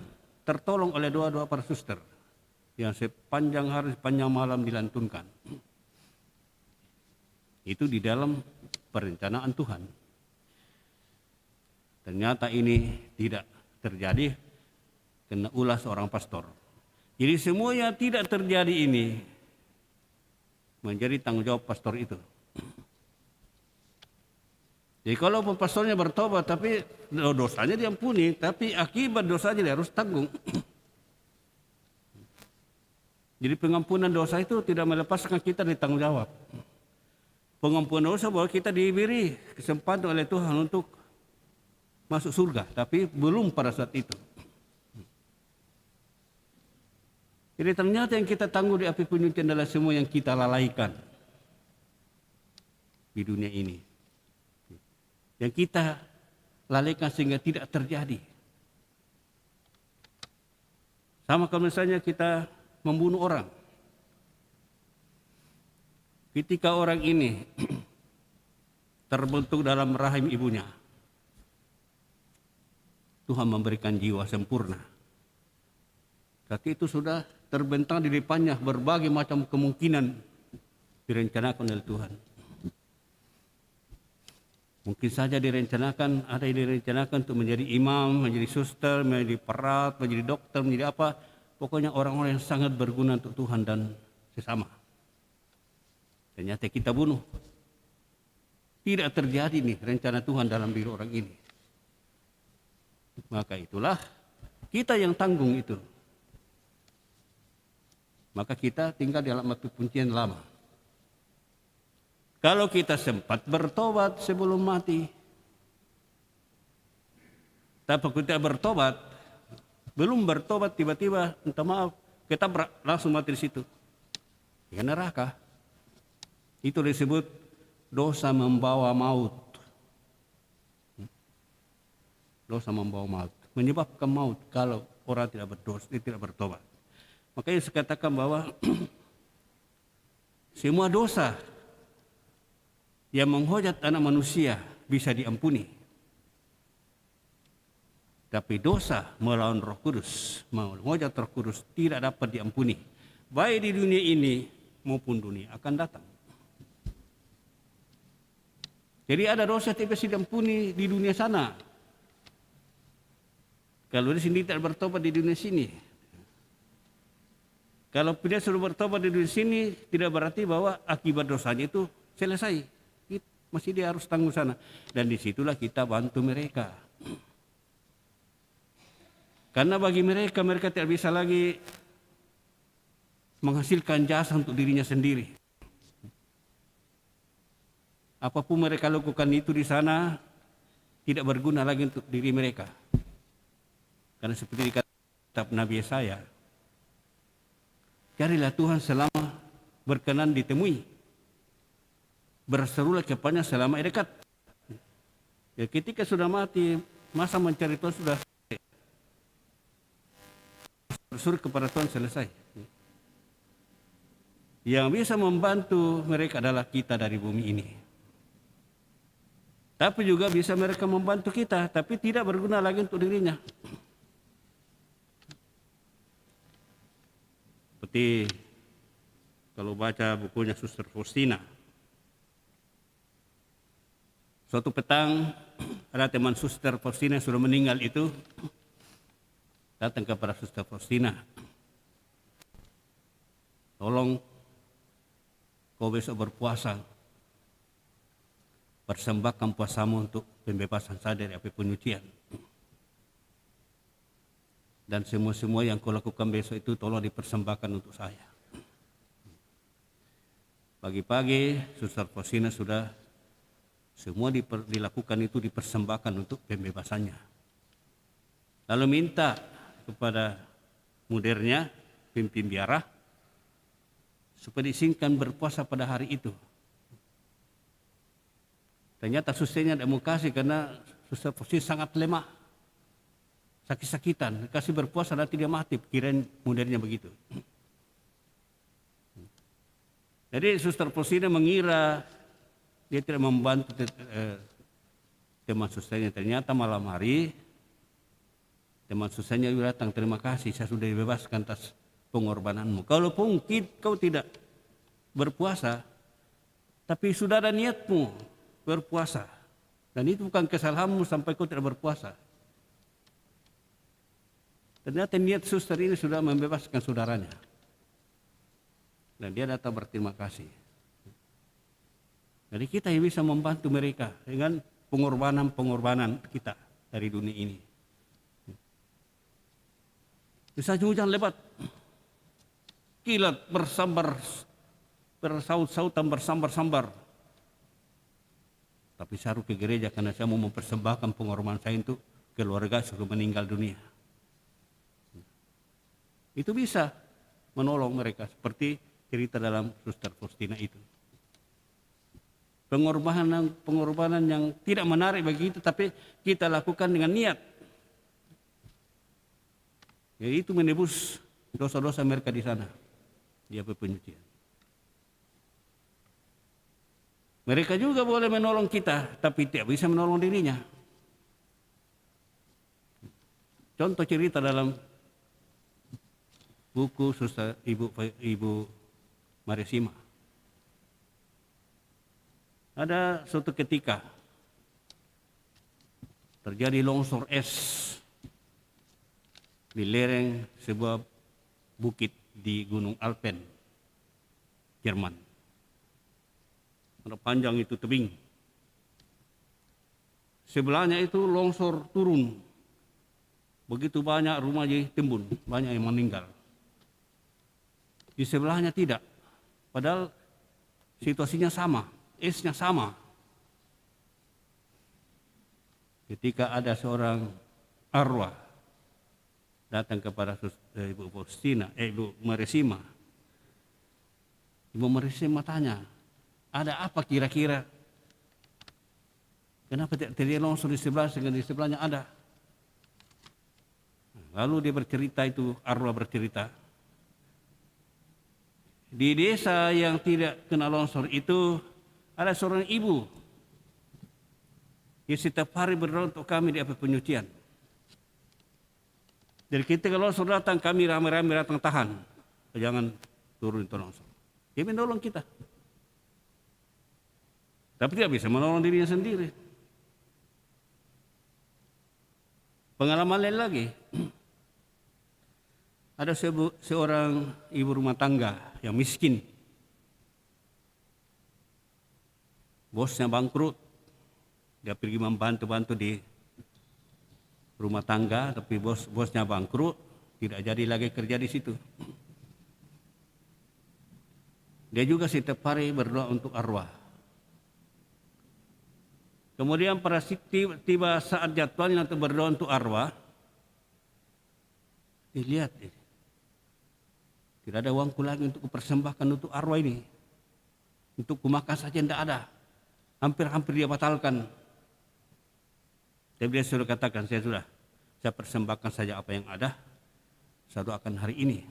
tertolong oleh doa-doa para suster yang sepanjang hari, sepanjang malam dilantunkan. Itu di dalam perencanaan Tuhan. Ternyata ini tidak terjadi karena ulah seorang pastor. Jadi semua yang tidak terjadi ini menjadi tanggung jawab pastor itu. Jadi kalau pastornya bertobat tapi dosanya diampuni, tapi akibat dosanya dia harus tanggung. Jadi pengampunan dosa itu tidak melepaskan kita dari tanggung jawab. Pengampunan dosa bahwa kita diberi kesempatan oleh Tuhan untuk masuk surga, tapi belum pada saat itu. Jadi ternyata yang kita tanggung di api penyucian adalah semua yang kita lalaikan di dunia ini. Yang kita lalaikan sehingga tidak terjadi. Sama kalau misalnya kita membunuh orang. Ketika orang ini terbentuk dalam rahim ibunya, Tuhan memberikan jiwa sempurna. Berarti itu sudah terbentang di depannya berbagai macam kemungkinan direncanakan oleh Tuhan. Mungkin saja direncanakan, ada yang direncanakan untuk menjadi imam, menjadi suster, menjadi perawat, menjadi dokter, menjadi apa. Pokoknya orang-orang yang sangat berguna untuk Tuhan dan sesama. Ternyata kita bunuh. Tidak terjadi nih rencana Tuhan dalam diri orang ini. Maka itulah kita yang tanggung itu. Maka kita tinggal di dalam api penyucian lama. Kalau kita sempat bertobat sebelum mati, tapi kita bertobat, belum bertobat tiba-tiba, minta maaf, kita langsung mati di situ. Ya neraka. Itu disebut dosa membawa maut. Dosa membawa maut, menyebabkan maut kalau orang tidak berdosa, tidak bertobat. Makanya saya katakan bahwa semua dosa yang menghujat anak manusia bisa diampuni. Tapi dosa melawan Roh Kudus, menghujat Roh Kudus tidak dapat diampuni. Baik di dunia ini maupun dunia akan datang. Jadi ada dosa yang tidak bisa diampuni di dunia sana. Kalau di sini tidak bertobat di dunia sini. Kalau dia sudah bertobat di dunia sini, tidak berarti bahwa akibat dosanya itu selesai. Masih dia harus tanggung sana. Dan disitulah kita bantu mereka. Karena bagi mereka, mereka tidak bisa lagi menghasilkan jasa untuk dirinya sendiri. Apapun mereka lakukan itu di sana, tidak berguna lagi untuk diri mereka. Karena seperti dikata kitab Nabi Yesaya, carilah Tuhan selama berkenan ditemui. Berserulah kepadanya selama dekat. Ya, ketika sudah mati, masa mencari Tuhan sudah berseru kepada Tuhan selesai. Yang bisa membantu mereka adalah kita dari bumi ini. Tapi juga bisa mereka membantu kita, tapi tidak berguna lagi untuk dirinya. Seperti kalau baca bukunya Suster Faustina. Suatu petang ada teman Suster Faustina yang sudah meninggal itu datang kepada Suster Faustina. Tolong kau besok berpuasa. persembahkan puasamu untuk pembebasan saya dari api penyucian. Dan semua yang kau lakukan besok itu tolong dipersembahkan untuk saya. Pagi-pagi Suster Faustina sudah semua dilakukan itu, dipersembahkan untuk pembebasannya. Lalu minta kepada mudernya, pimpin biara, supaya diizinkan berpuasa pada hari itu. Ternyata susternya tidak mau kasih karena Suster Faustina sangat lemah, sakit-sakitan, kasih berpuasa nanti dia mati, pikiran mudernya begitu. Jadi Suster Faustina mengira dia tidak membantu teman susternya. Ternyata malam hari teman susternya datang, terima kasih saya sudah dibebaskan atas pengorbananmu. Kalaupun kau tidak berpuasa, tapi sudah ada niatmu berpuasa, dan itu bukan kesalahanmu sampai kau tidak berpuasa. Ternyata niat suster ini sudah membebaskan saudaranya, dan dia datang berterima kasih. Jadi kita yang bisa membantu mereka dengan pengorbanan kita dari dunia ini. Bisa hujan lebat, kilat bersambar, bersaut-sautan bersambar-sambar. Tapi saya harus ke gereja karena saya mau mempersembahkan pengorbanan saya untuk keluarga sebelum meninggal dunia. Itu bisa menolong mereka seperti cerita dalam Suster Faustina itu. Pengorbanan yang tidak menarik bagi kita, tapi kita lakukan dengan niat. Yaitu menebus dosa-dosa mereka di sana, di api penyucian. Mereka juga boleh menolong kita, tapi tidak bisa menolong dirinya. Contoh cerita dalam buku Suster Ibu Maresima. Ada suatu ketika terjadi longsor es di lereng sebuah bukit di Gunung Alpen, Jerman. Ada panjang itu tebing. Sebelahnya itu longsor turun. Begitu banyak rumah jadi timbun, banyak yang meninggal. Di sebelahnya tidak. Padahal situasinya sama. Esnya sama. Ketika ada seorang arwah datang kepada Ibu Faustina, Ibu Maresima. Ibu Maresima tanya, ada apa kira-kira? Kenapa tidak terjadi longsor di sebelah sehingga di sebelahnya ada? Lalu dia bercerita, itu arwah bercerita. Di desa yang tidak kena longsor itu ada seorang ibu yang setiap hari berdoa untuk kami di api penyucian. Jadi ketika longsor datang, kami ramai-ramai datang tahan. Jangan turun itu longsor. Dia menolong kita. Tapi tidak bisa menolong dirinya sendiri. Pengalaman lain lagi. Ada seorang ibu rumah tangga yang miskin. Bosnya bangkrut, dia pergi membantu-bantu di rumah tangga, tapi bosnya bangkrut, tidak jadi lagi kerja di situ. Dia juga setiap hari berdoa untuk arwah. Kemudian pada tiba saat jadwalnya untuk berdoa untuk arwah, dilihat tidak ada uangku lagi untuk kupersembahkan untuk arwah ini. Untuk kumakan saja tidak ada. Hampir-hampir dia batalkan. Tapi dia sudah katakan, saya persembahkan saja apa yang ada, saya doakan hari ini.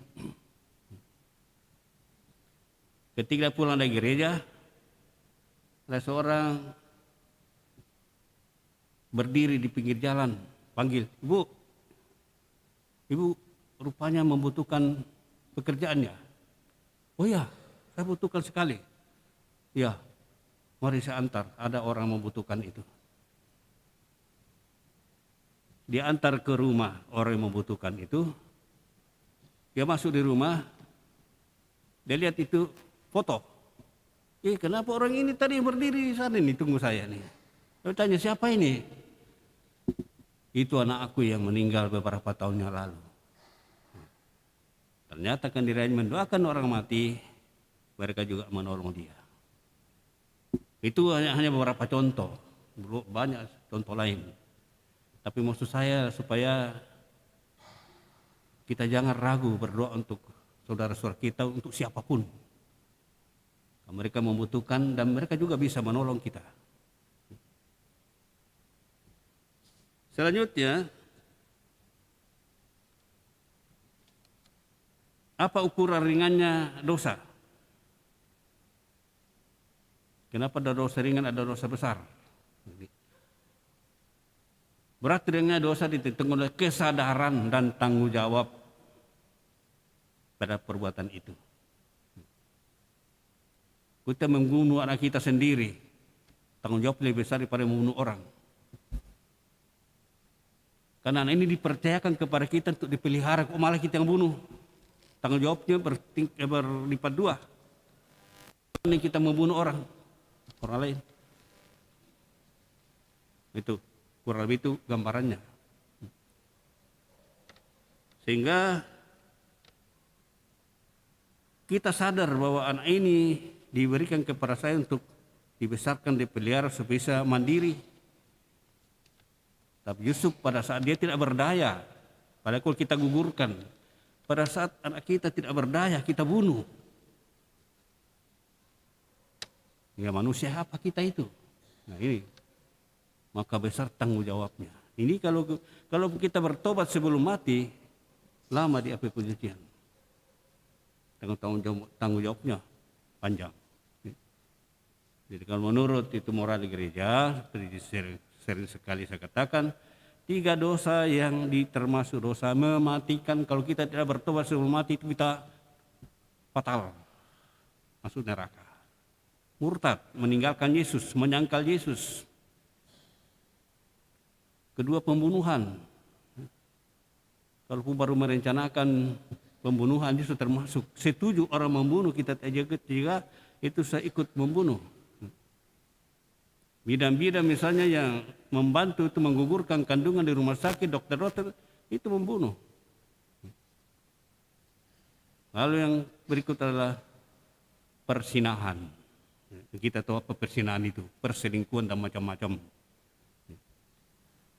Ketika pulang dari gereja, ada seorang berdiri di pinggir jalan, panggil, Ibu rupanya membutuhkan pekerjaannya. Oh ya, saya butuhkan sekali. Ya, mari saya antar, ada orang membutuhkan itu. Dia antar ke rumah orang yang membutuhkan itu. Dia masuk di rumah, dia lihat itu foto Kenapa orang ini tadi berdiri di sana nih, tunggu saya nih. Saya tanya, siapa ini? Itu anak aku yang meninggal beberapa tahun yang lalu. Ternyata kan dirinya mendoakan orang mati, mereka juga menolong dia. Itu hanya beberapa contoh, banyak contoh lain. Tapi maksud saya supaya kita jangan ragu berdoa untuk saudara-saudara kita, untuk siapapun. Mereka membutuhkan dan mereka juga bisa menolong kita. Selanjutnya, apa ukuran ringannya dosa? Kenapa ada dosa ringan, ada dosa besar? Berat ringannya dosa ditentukan oleh kesadaran dan tanggung jawab pada perbuatan itu. Kita membunuh anak kita sendiri, tanggung jawab lebih besar daripada membunuh orang. Karena anak ini dipercayakan kepada kita untuk dipelihara, kok malah kita yang bunuh. Tanggung jawabnya berlipat dua. Ini kita membunuh orang lain. Itu kurang lebih itu gambarannya. Sehingga kita sadar bahwa anak ini diberikan kepada saya untuk dibesarkan, dipelihara supaya bisa mandiri. Tapi Yusuf pada saat dia tidak berdaya, padahal kalau kita gugurkan, pada saat anak kita tidak berdaya, kita bunuh. Ya manusia apa kita itu? Nah ini, maka besar tanggung jawabnya. Ini kalau kita bertobat sebelum mati, lama di api pencucian. Tanggung jawabnya panjang. Jadi kalau menurut itu moral gereja, seperti sering sekali saya katakan, 3 dosa yang termasuk dosa mematikan. Kalau kita tidak bertobat sebelum mati, itu kita fatal, masuk neraka. Murtad, meninggalkan Yesus, menyangkal Yesus. Kedua, pembunuhan. Kalau baru merencanakan pembunuhan, itu termasuk. Setuju orang membunuh, kita juga itu saya ikut membunuh. Bidan-bidan misalnya yang membantu itu menggugurkan kandungan di rumah sakit, dokter-dokter itu membunuh. Lalu yang berikut adalah persinahan. Kita tahu apa persinahan itu, perselingkuhan dan macam-macam.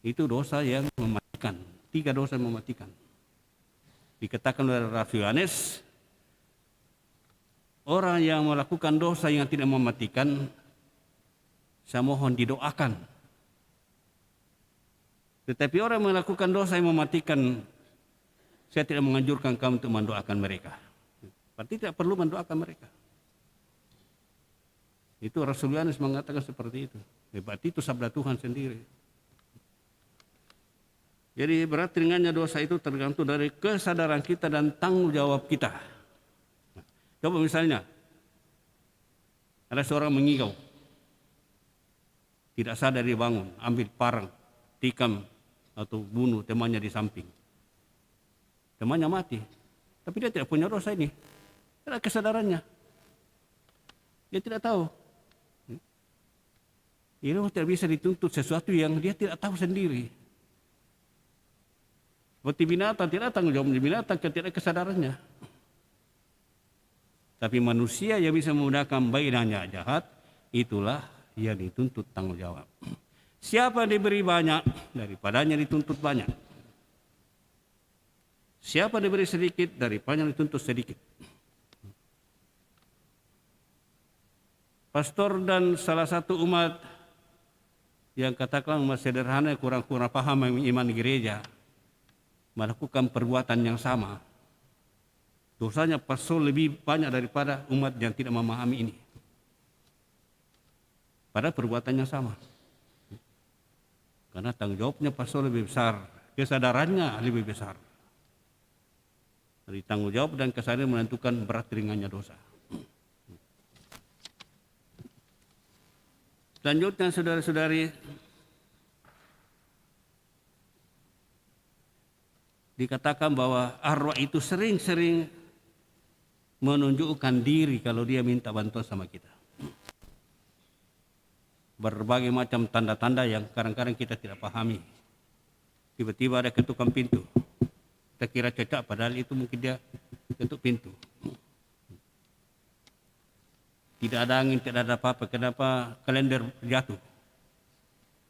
Itu dosa yang mematikan, 3 dosa yang mematikan. Dikatakan oleh Rasul Yohanes, orang yang melakukan dosa yang tidak mematikan, saya mohon didoakan. Tetapi orang yang melakukan dosa yang mematikan, saya tidak menganjurkan kamu untuk mendoakan mereka. Berarti tidak perlu mendoakan mereka. Itu Rasul Yohanes mengatakan seperti itu. Berarti itu sabda Tuhan sendiri. Jadi berat ringannya dosa itu tergantung dari kesadaran kita dan tanggung jawab kita. Coba misalnya, ada seorang mengigau. Tidak sadar dia bangun, ambil parang, tikam atau bunuh temannya di samping. Temannya mati, tapi dia tidak punya dosa ini. Tidak kesadarannya. Dia tidak tahu. Ini tidak bisa dituntut sesuatu yang dia tidak tahu sendiri. Seperti binatang, tidak tanggung jawab binatang ketika kesadarannya. Tapi manusia yang bisa menggunakan baik dan jahat, itulah yang dituntut tanggung jawab. Siapa diberi banyak, daripadanya dituntut banyak. Siapa diberi sedikit, daripadanya dituntut sedikit. Pastor dan salah satu umat yang katakanlah umat sederhana kurang-kurang paham iman gereja, melakukan perbuatan yang sama. Dosanya pastor lebih banyak daripada umat yang tidak memahami ini. Pada perbuatannya sama. Karena tanggung jawabnya pastor lebih besar, kesadarannya lebih besar. Dari tanggung jawab dan kesadaran menentukan berat ringannya dosa. Selanjutnya saudara-saudari, dikatakan bahwa arwah itu sering-sering menunjukkan diri kalau dia minta bantuan sama kita. berbagai macam tanda-tanda yang kadang-kadang kita tidak pahami. Tiba-tiba ada ketukan pintu. Kita kira cocok, padahal itu mungkin dia ketuk pintu. Tidak ada angin, tidak ada apa-apa. Kenapa kalender jatuh?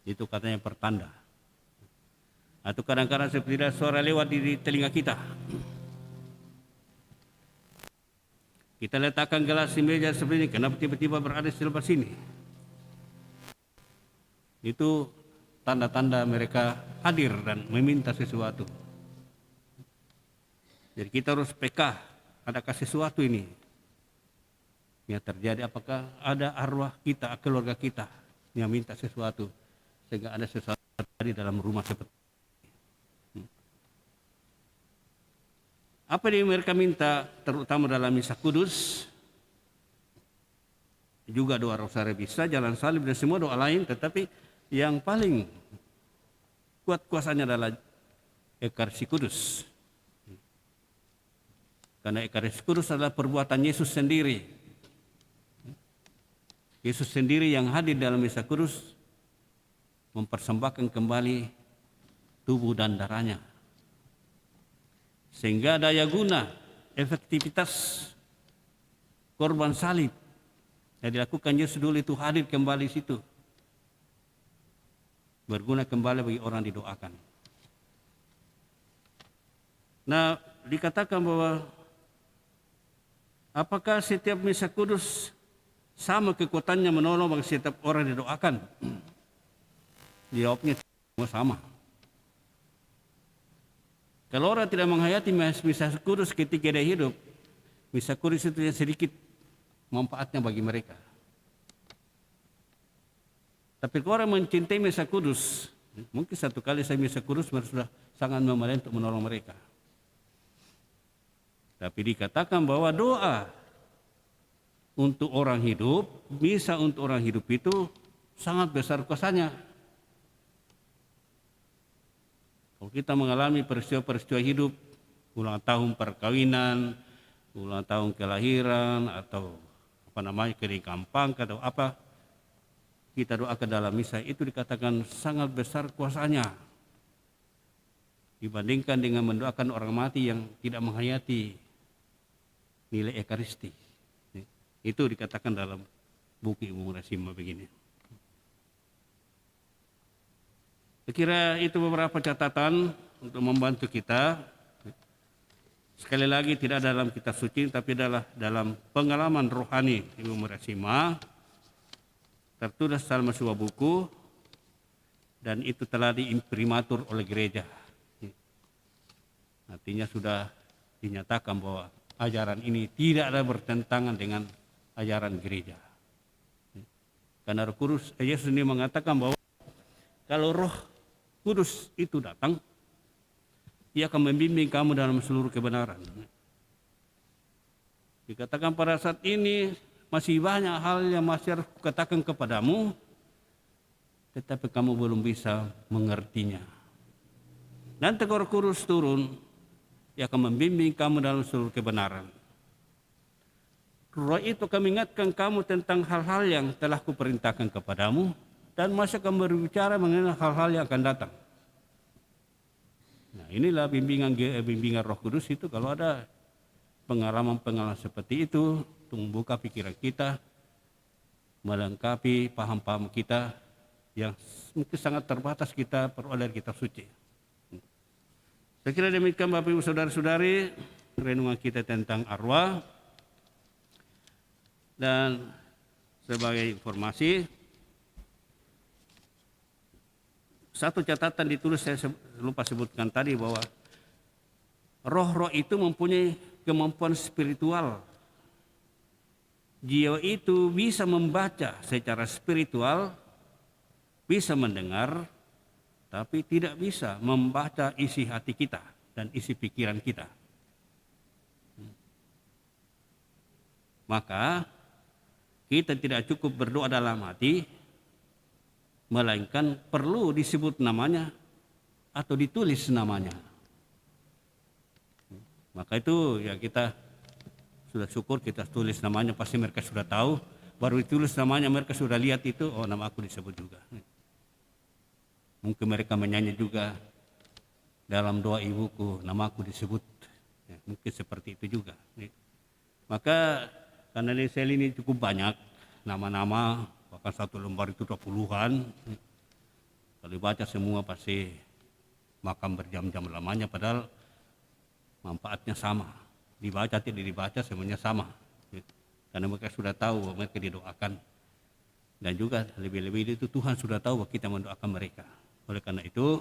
Itu katanya pertanda. Atau kadang-kadang seperti ada suara lewat di telinga kita. Kita letakkan gelas di meja seperti ini, kenapa tiba-tiba berada di sebelah sini? Itu tanda-tanda mereka hadir dan meminta sesuatu. Jadi kita harus peka, adakah sesuatu ini yang terjadi? Apakah ada arwah kita, keluarga kita yang minta sesuatu, sehingga ada sesuatu di dalam rumah seperti ini. Apa yang mereka minta, terutama dalam misa kudus, juga doa rosari bisa, jalan salib dan semua doa lain, tetapi yang paling kuat kuasanya adalah Ekaristi Kudus. Karena Ekaristi Kudus adalah perbuatan Yesus sendiri. Yesus sendiri yang hadir dalam misa kudus mempersembahkan kembali tubuh dan darahnya. Sehingga daya guna, efektivitas korban salib yang dilakukan Yesus dulu itu hadir kembali situ. Berguna kembali bagi orang didoakan. Nah, dikatakan bahwa apakah setiap misa kudus sama kekuatannya menolong bagi setiap orang didoakan? Jawabnya semua sama. Kalau orang tidak menghayati misa kudus ketika dia hidup, misa kudus itu yang sedikit manfaatnya bagi mereka. Tapi kalau orang mencintai misa kudus, mungkin satu kali saya misa kudus sudah sangat memadai untuk menolong mereka. Tapi dikatakan bahwa doa untuk orang hidup, misa untuk orang hidup itu sangat besar kuasanya. Kalau kita mengalami peristiwa-peristiwa hidup, ulang tahun perkawinan, ulang tahun kelahiran, atau keringkampang atau apa, kita doakan dalam misa itu dikatakan sangat besar kuasanya dibandingkan dengan mendoakan orang mati yang tidak menghayati nilai Ekaristi. Itu dikatakan dalam buku Ibu Murasima begini. Saya kira itu beberapa catatan untuk membantu kita. Sekali lagi tidak dalam kitab suci, tapi adalah dalam pengalaman rohani Ibu Murasima. Tertulis dalam sebuah buku dan itu telah diimprimatur oleh gereja. Artinya sudah dinyatakan bahwa ajaran ini tidak ada bertentangan dengan ajaran gereja. Karena Roh Kudus, Yesus ini mengatakan bahwa kalau Roh Kudus itu datang, Ia akan membimbing kamu dalam seluruh kebenaran. Dikatakan pada saat ini masih banyak hal yang masih harus kukatakan kepadamu, tetapi kamu belum bisa mengertinya. Nanti Roh Kudus turun, Ia akan membimbing kamu dalam seluruh kebenaran. Roh itu akan mengingatkan kamu tentang hal-hal yang telah kuperintahkan kepadamu dan masih akan berbicara mengenai hal-hal yang akan datang. Nah, inilah bimbingan Roh Kudus itu. Kalau ada pengalaman-pengalaman seperti itu, untuk membuka pikiran kita, melengkapi paham-paham kita yang mungkin sangat terbatas kita peroleh kitab suci. Saya kira demikian Bapak Ibu Saudara-saudari, renungan kita tentang arwah. Dan sebagai informasi, satu catatan ditulis, saya lupa sebutkan tadi, bahwa roh-roh itu mempunyai kemampuan spiritual. Jiwa itu bisa membaca secara spiritual, bisa mendengar, tapi tidak bisa membaca isi hati kita dan isi pikiran kita. Maka kita tidak cukup berdoa dalam hati, melainkan perlu disebut namanya atau ditulis namanya. Maka itu ya kita sudah syukur kita tulis namanya, pasti mereka sudah tahu. baru ditulis namanya, mereka sudah lihat itu, oh nama aku disebut juga. Mungkin mereka menyanyi juga, dalam doa ibuku nama aku disebut. Ya, mungkin seperti itu juga. Maka karena di sel ini cukup banyak nama-nama, bahkan satu lembar itu 20-an. Kalau dibaca semua pasti makan berjam-jam lamanya, padahal manfaatnya sama. Dibaca tidak dibaca semuanya sama. Karena mereka sudah tahu, mereka didoakan. Dan juga lebih-lebih itu Tuhan sudah tahu bahwa kita mendoakan mereka. Oleh karena itu,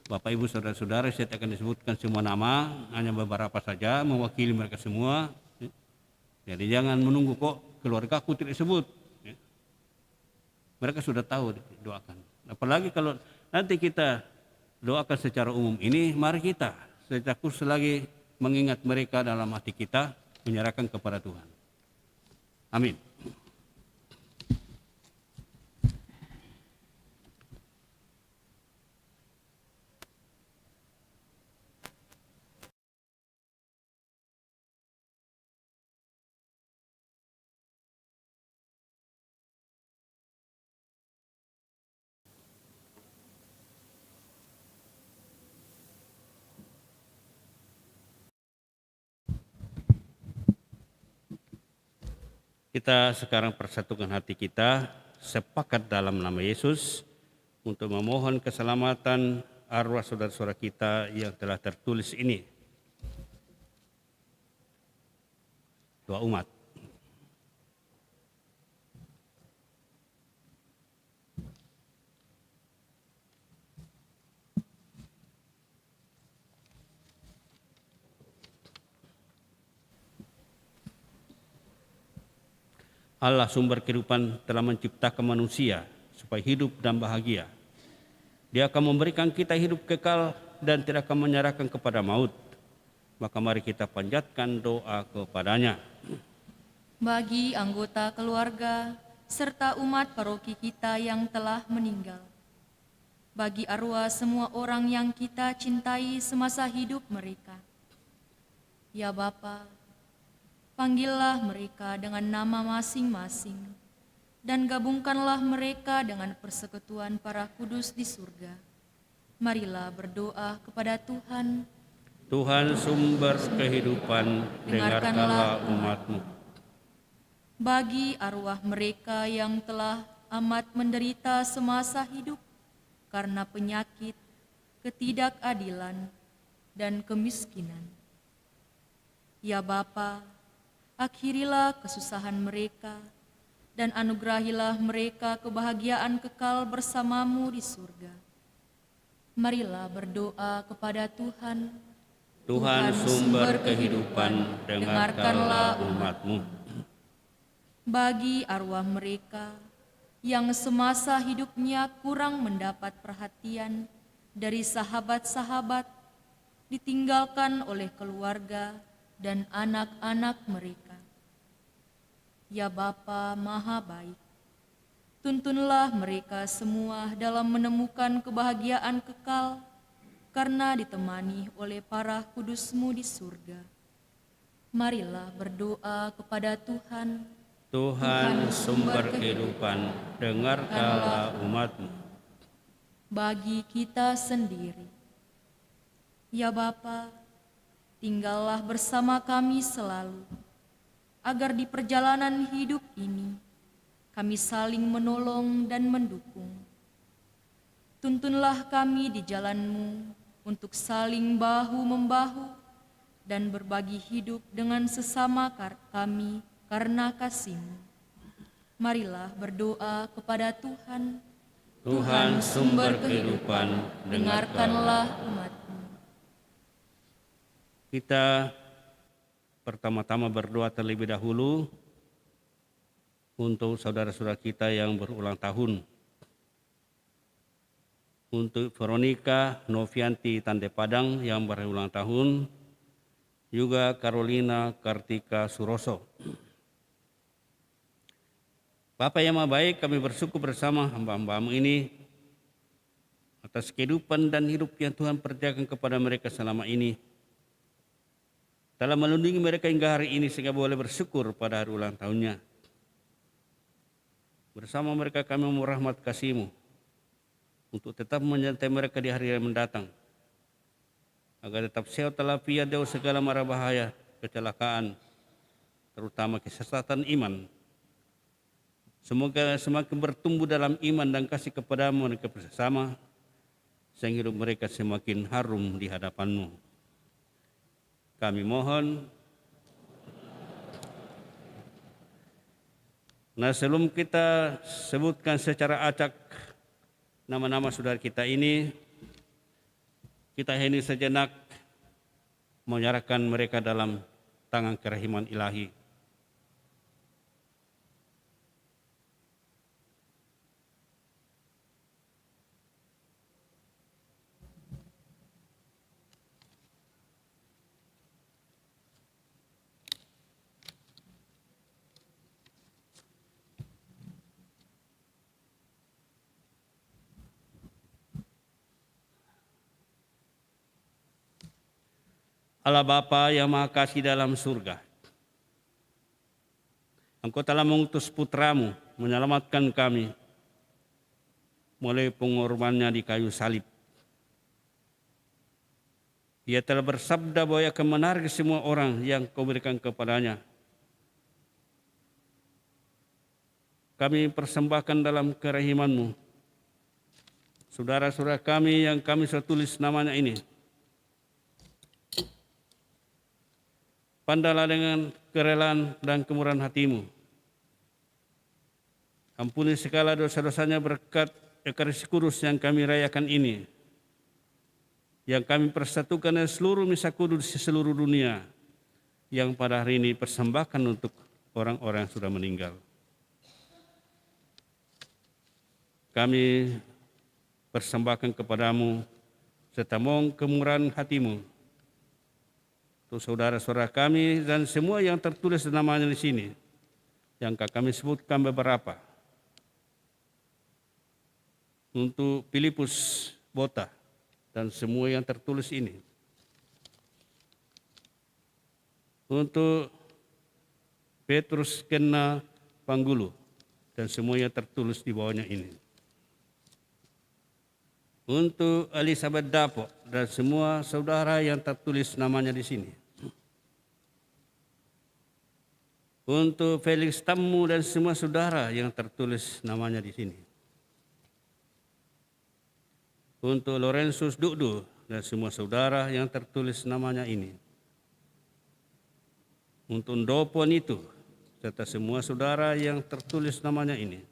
Bapak Ibu Saudara-saudara, saya akan disebutkan semua nama, hanya beberapa saja mewakili mereka semua. Jadi jangan menunggu kok keluarga aku tidak disebut. Mereka sudah tahu doakan. Apalagi kalau nanti kita doakan secara umum ini, mari kita secara khusus lagi mengingat mereka dalam hati kita, menyerahkan kepada Tuhan. Amin. Kita sekarang persatukan hati kita, sepakat dalam nama Yesus untuk memohon keselamatan arwah saudara-saudara kita yang telah tertulis ini. Doa umat. Allah sumber kehidupan telah menciptakan manusia supaya hidup dan bahagia. Dia akan memberikan kita hidup kekal dan tidak akan menyerahkan kepada maut. Maka mari kita panjatkan doa kepadanya. Bagi anggota keluarga serta umat paroki kita yang telah meninggal. Bagi arwah semua orang yang kita cintai semasa hidup mereka. Ya Bapa, panggillah mereka dengan nama masing-masing, dan gabungkanlah mereka dengan persekutuan para kudus di surga. Marilah berdoa kepada Tuhan. Tuhan sumber kehidupan, dengarkanlah umat-Mu. Bagi arwah mereka yang telah amat menderita semasa hidup karena penyakit, ketidakadilan, dan kemiskinan. Ya Bapa, akhirilah kesusahan mereka dan anugerahilah mereka kebahagiaan kekal bersamamu di surga. Marilah berdoa kepada Tuhan. Tuhan sumber kehidupan, dengarkanlah umat-Mu. Bagi arwah mereka yang semasa hidupnya kurang mendapat perhatian dari sahabat-sahabat, ditinggalkan oleh keluarga dan anak-anak mereka. Ya Bapa Maha Baik, tuntunlah mereka semua dalam menemukan kebahagiaan kekal karena ditemani oleh para kudus-Mu di surga. Marilah berdoa kepada Tuhan. Tuhan sumber kehidupan, dengarkanlah umat-Mu. Bagi kita sendiri, ya Bapa, tinggallah bersama kami selalu, agar di perjalanan hidup ini kami saling menolong dan mendukung. Tuntunlah kami di jalan-Mu untuk saling bahu-membahu dan berbagi hidup dengan sesama kami karena kasih-Mu. Marilah berdoa kepada Tuhan. Tuhan sumber kehidupan, dengarkanlah umat-Mu. Kita pertama-tama berdoa terlebih dahulu untuk saudara-saudara kita yang berulang tahun. Untuk Veronica Novianti Tande Padang yang berulang tahun, juga Carolina Kartika Suroso. Bapak yang Maha Baik, kami bersyukur bersama hamba-hamba-Mu ini atas kehidupan dan hidup yang Tuhan percayakan kepada mereka selama ini. Telah melindungi mereka hingga hari ini sehingga boleh bersyukur pada hari ulang tahunnya. Bersama mereka kami memohon rahmat kasih-Mu untuk tetap menyertai mereka di hari yang mendatang, agar tetap sehat walafiat jauh segala mara bahaya, kecelakaan, terutama kesesatan iman. Semoga semakin bertumbuh dalam iman dan kasih kepada-Mu dan bersama, sehingga hidup mereka semakin harum di hadapan-Mu. Kami mohon. Nah, sebelum kita sebutkan secara acak nama-nama saudara kita ini, kita hening sejenak menyerahkan mereka dalam tangan kerahiman ilahi. Allah Bapa yang Maha Kasih dalam surga, Engkau telah mengutus Putra-Mu menyelamatkan kami mulai pengorbanannya di kayu salib. Ia telah bersabda bahwa Ia akan menarik semua orang yang Kau berikan kepadanya. Kami persembahkan dalam kerahiman-Mu saudara-saudara kami yang kami sudah tulis namanya ini. Pandanglah dengan kerelaan dan kemurahan hati-Mu. Ampuni segala dosa-dosanya berkat Ekaristi Kudus yang kami rayakan ini, yang kami persatukan dengan seluruh misa kudus di seluruh dunia, yang pada hari ini persembahkan untuk orang-orang yang sudah meninggal. Kami persembahkan kepada-Mu serta mohon kemurahan hati-Mu untuk saudara-saudara kami dan semua yang tertulis namanya di sini, yang kami sebutkan beberapa. Untuk Filipus Bota dan semua yang tertulis ini. Untuk Petrus Kena Panggulu dan semua yang tertulis di bawahnya ini. Untuk Elizabeth Dapo dan semua saudara yang tertulis namanya di sini. Untuk Felix Tammu dan semua saudara yang tertulis namanya di sini. Untuk Lorenzus Dukdu dan semua saudara yang tertulis namanya ini. Untuk Ndopon itu serta semua saudara yang tertulis namanya ini.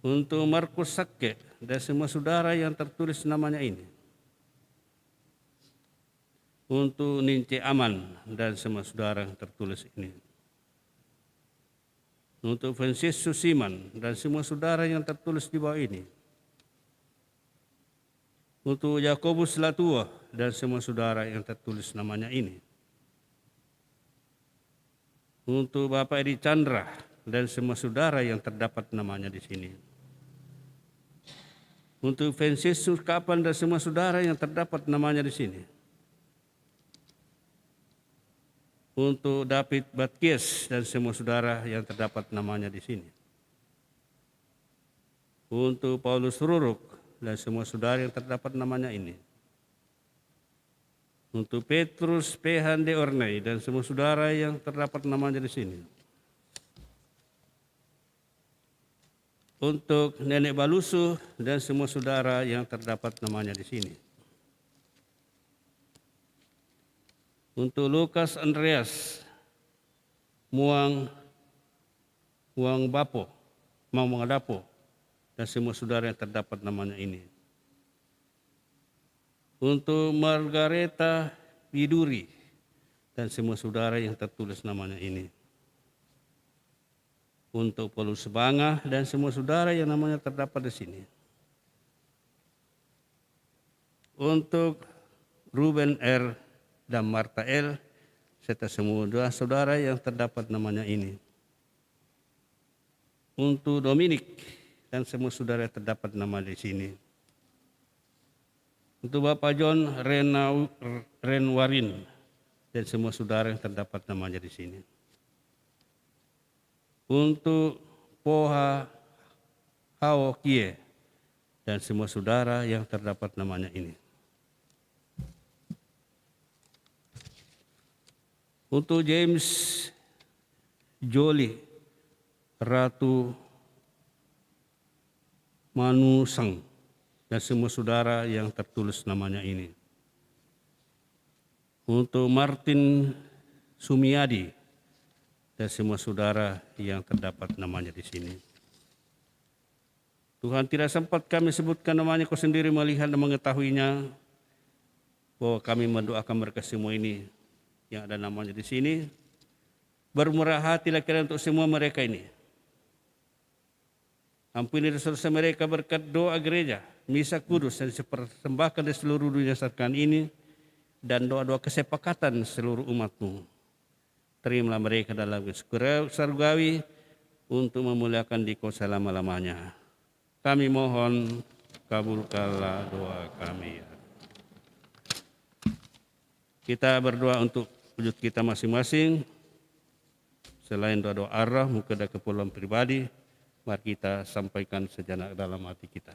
Untuk Markus Sakke dan semua saudara yang tertulis namanya ini. Untuk Nince Aman dan semua saudara yang tertulis ini. Untuk Francis Susiman dan semua saudara yang tertulis di bawah ini. Untuk Yakobus Latua dan semua saudara yang tertulis namanya ini. Untuk Bapak Edi Chandra dan semua saudara yang terdapat namanya di sini. Untuk Francis Surkapan dan semua saudara yang terdapat namanya di sini. Untuk David Batkies dan semua saudara yang terdapat namanya di sini. Untuk Paulus Ruruk dan semua saudara yang terdapat namanya ini. Untuk Petrus Pehan de Ornei dan semua saudara yang terdapat namanya di sini. Untuk Nenek Balusu dan semua saudara yang terdapat namanya di sini. Untuk Lukas Andreas Muang Bapo, Mangadapo, dan semua saudara yang terdapat namanya ini. Untuk Margareta Widuri dan semua saudara yang tertulis namanya ini. Untuk Paulus Banga dan semua saudara yang namanya terdapat di sini. Untuk Ruben R. dan Marta L. serta semua saudara yang terdapat namanya ini. Untuk Dominik dan semua saudara yang terdapat nama di sini. Untuk Bapak John Renwarin dan semua saudara yang terdapat namanya di sini. untuk Poha Hao Kie dan semua saudara yang terdapat namanya ini. Untuk James Jolie, Ratu Manusang, dan semua saudara yang tertulis namanya ini. Untuk Martin Sumiadi dan semua saudara yang terdapat namanya di sini. Tuhan, tidak sempat kami sebutkan namanya, Kau sendiri melihat dan mengetahuinya, bahwa kami mendoakan mereka semua ini yang ada namanya di sini. Bermurah hatilah Kiranya untuk semua mereka ini. Ampuni dosa-dosa mereka berkat doa gereja, misa kudus yang dipersembahkan di seluruh dunia saat ini, dan doa-doa kesepakatan seluruh umat-Mu. Terimalah mereka dalam surgawi untuk memuliakan Dikau selama-lamanya. Kami mohon, kabulkanlah doa kami. Kita berdoa untuk wujud kita masing-masing. Selain doa-doa arah, mungkin ada keperluan pribadi, mari kita sampaikan sejenak dalam hati kita.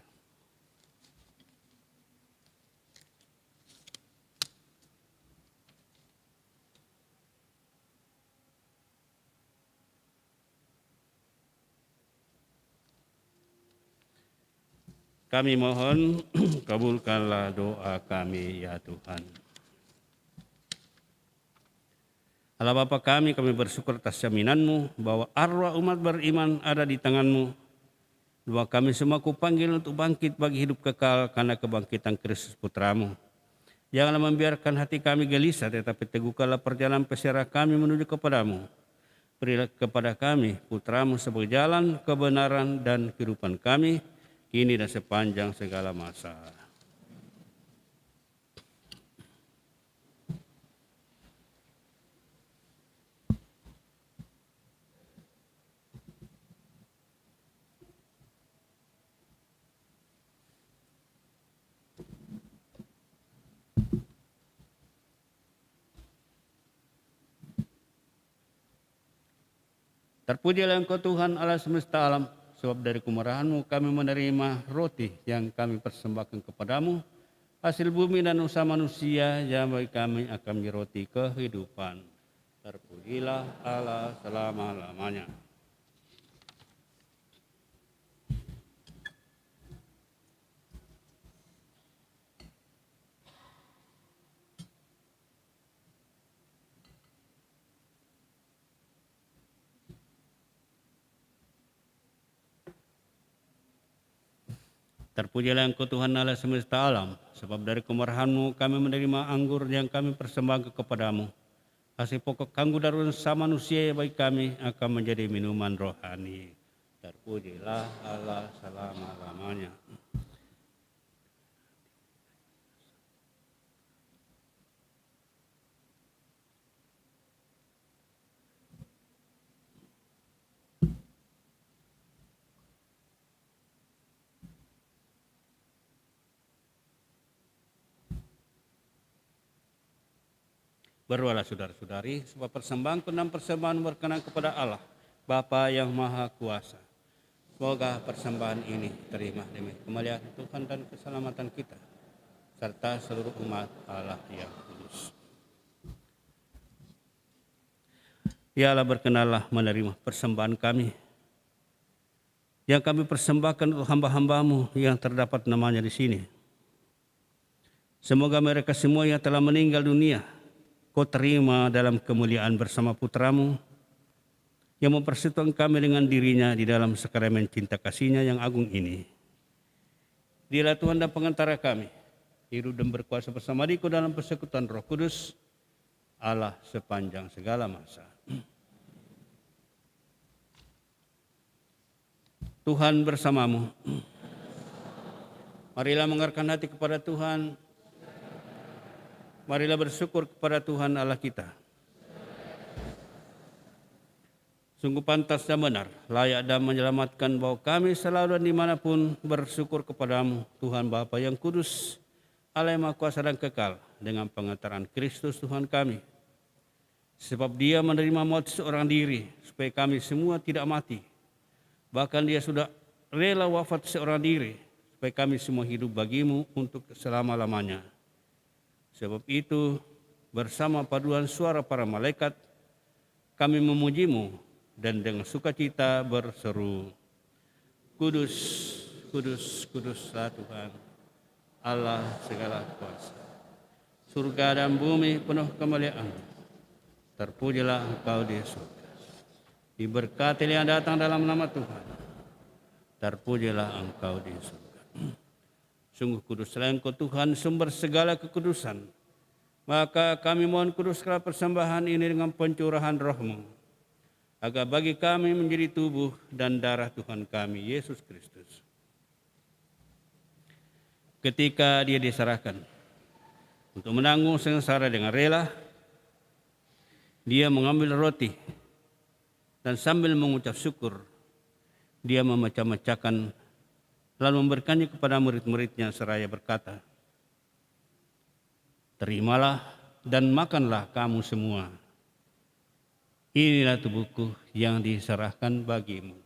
Kami mohon, kabulkanlah doa kami ya Tuhan. Allah Bapa kami bersyukur atas jaminan-Mu bahwa arwah umat beriman ada di tangan-Mu. Bahwa kami semua Kupanggil untuk bangkit bagi hidup kekal karena kebangkitan Kristus Putra-Mu. Janganlah membiarkan hati kami gelisah, tetapi teguhkanlah perjalanan peserah kami menuju kepada-Mu. Berilah kepada kami Putra-Mu sebagai jalan, kebenaran, dan kehidupan kami, kini dan sepanjang segala masa. Terpujilah Engkau Tuhan Allah semesta alam, sebab dari kemurahan-Mu kami menerima roti yang kami persembahkan kepadamu, hasil bumi dan usaha manusia yang bagi kami akan menjadi roti kehidupan. Terpujilah Allah selama-lamanya. Terpujilah Engkau Tuhan Allah semesta alam, sebab dari kemurahan-Mu kami menerima anggur yang kami persembahkan kepadamu. Hasil pokok anggur dari usaha manusia bagi kami akan menjadi minuman rohani. Terpujilah Allah selama-lamanya. Berdoalah saudara-saudari, sebab persembahan dan persembahan berkenan kepada Allah, Bapa yang Maha Kuasa. Semoga persembahan ini terima demi kemuliaan Tuhan dan keselamatan kita, serta seluruh umat Allah yang kudus. Ya Allah, berkenanlah menerima persembahan kami, yang kami persembahkan untuk hamba-hamba-Mu yang terdapat namanya di sini. Semoga mereka semua yang telah meninggal dunia, Kau terima dalam kemuliaan bersama Putra-Mu yang mempersatukan kami dengan dirinya di dalam sakramen cinta kasih-Nya yang agung ini. Dialah Tuhan dan pengantara kami, hidup dan berkuasa bersama Dikau dalam persekutuan Roh Kudus, Allah sepanjang segala masa. Tuhan bersamamu. Marilah mengarahkan hati kepada Tuhan. Marilah bersyukur kepada Tuhan Allah kita. Sungguh pantas dan benar, layak dan menyelamatkan bahwa kami selalu dan dimanapun bersyukur kepadamu, Tuhan Bapa yang kudus, Allah yang Maha Kuasa dan kekal, dengan pengantaran Kristus Tuhan kami. Sebab Dia menerima maut seorang diri, supaya supaya kami semua tidak mati. Bahkan dia sudah rela wafat seorang diri, supaya kami semua hidup bagimu untuk selama-lamanya. Sebab itu, bersama paduan suara para malaikat, kami memujimu dan dengan sukacita berseru, Kudus, kudus, kuduslah Tuhan, Allah segala kuasa. Surga dan bumi penuh kemuliaan. Terpujilah Engkau di surga. Diberkati yang datang dalam nama Tuhan. Terpujilah Engkau di surga. Sungguh kuduslah Engkau Tuhan, sumber segala kekudusan. Maka kami mohon kuduskanlah persembahan ini dengan pencurahan Roh-Mu, agar bagi kami menjadi tubuh dan darah Tuhan kami, Yesus Kristus. Ketika dia diserahkan untuk menanggung sengsara dengan rela, dia mengambil roti dan sambil mengucap syukur, dia memecah-mecahkan lalu memberikannya kepada murid-muridnya seraya berkata, terimalah dan makanlah kamu semua. Inilah tubuhku yang diserahkan bagimu.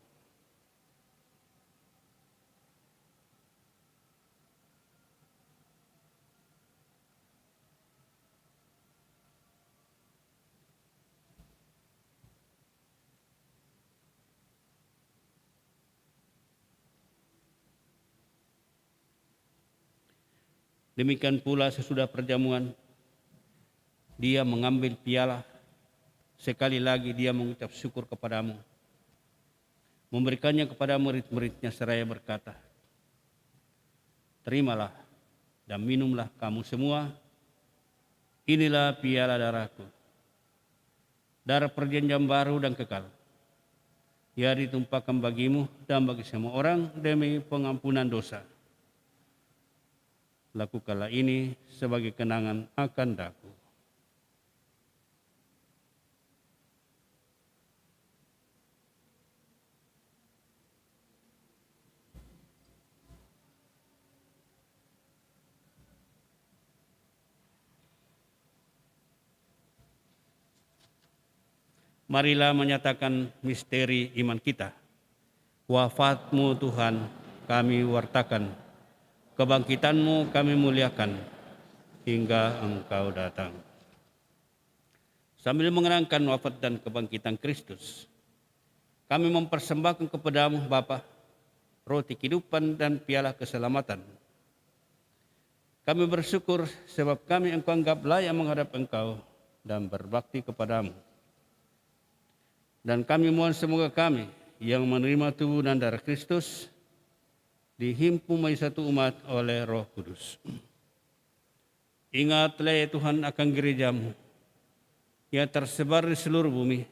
Demikian pula sesudah perjamuan, dia mengambil piala. Sekali lagi dia mengucap syukur kepadamu, memberikannya kepada murid-muridnya seraya berkata, terimalah dan minumlah kamu semua. Inilah piala darahku, darah perjanjian baru dan kekal. Ia ditumpahkan bagimu dan bagi semua orang demi pengampunan dosa. Lakukanlah ini sebagai kenangan akan daku. Marilah menyatakan misteri iman kita. Wafat-Mu Tuhan kami wartakan, kebangkitan-Mu kami muliakan, hingga Engkau datang. Sambil mengenangkan wafat dan kebangkitan Kristus, kami mempersembahkan kepadamu Bapa, roti kehidupan dan piala keselamatan. Kami bersyukur sebab kami Engkau anggap layak menghadap Engkau dan berbakti kepadamu. Dan kami mohon semoga kami yang menerima tubuh dan darah Kristus dihimpun menjadi satu umat oleh Roh Kudus. Ingatlah ya Tuhan akan gereja-Mu yang tersebar di seluruh bumi,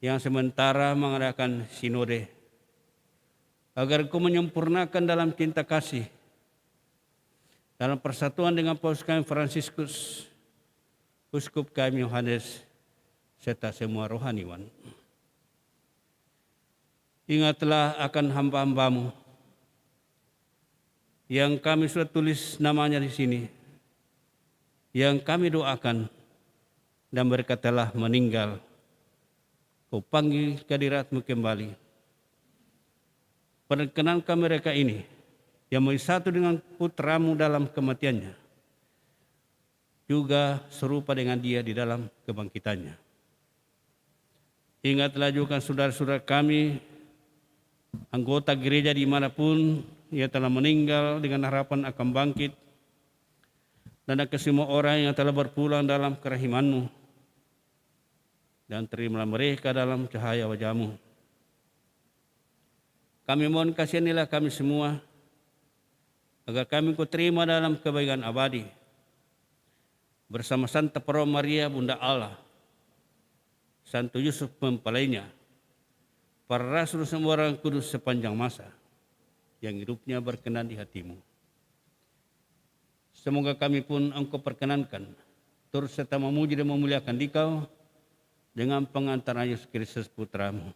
yang sementara mengadakan sinode, agar Kau menyempurnakan dalam cinta kasih, dalam persatuan dengan Paus kami Fransiskus, Uskup kami Yohanes, serta semua rohaniwan. Ingatlah akan hamba-hamba-Mu yang kami sudah tulis namanya di sini, yang kami doakan dan mereka telah meninggal. Kau panggil ke hadirat-Mu kembali. Perkenankan mereka ini yang menjadi satu dengan Putra-Mu dalam kematiannya, juga serupa dengan Dia di dalam kebangkitannya. Ingatlah juga saudara-saudara kami, anggota gereja dimanapun ia telah meninggal dengan harapan akan bangkit, dan ke semua orang yang telah berpulang dalam kerahiman-Mu, dan terimalah mereka dalam cahaya wajah-Mu. Kami mohon kasihanilah kami semua, agar kami Kau terima dalam kebaikan abadi, bersama Santa Pro Maria Bunda Allah, Santo Yusuf mempelainya, para rasul semua orang kudus sepanjang masa, yang hidupnya berkenan di hati-Mu. Semoga kami pun Engkau perkenankan, turut serta memuji dan memuliakan Dikau, dengan pengantaran Yesus Kristus Putra-Mu.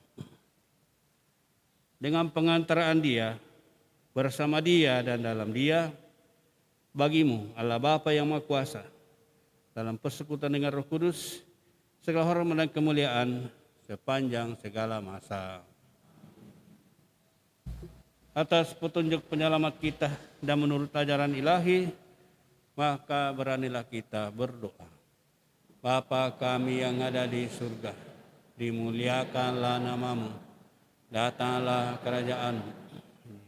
Dengan pengantaran Dia, bersama Dia dan dalam Dia, bagi-Mu Allah Bapa yang Maha Kuasa, dalam persekutuan dengan Roh Kudus, segala hormat dan kemuliaan sepanjang segala masa. Atas petunjuk penyelamat kita dan menurut ajaran ilahi, maka beranilah kita berdoa. Bapa kami yang ada di surga, dimuliakanlah namamu, datanglah kerajaanmu,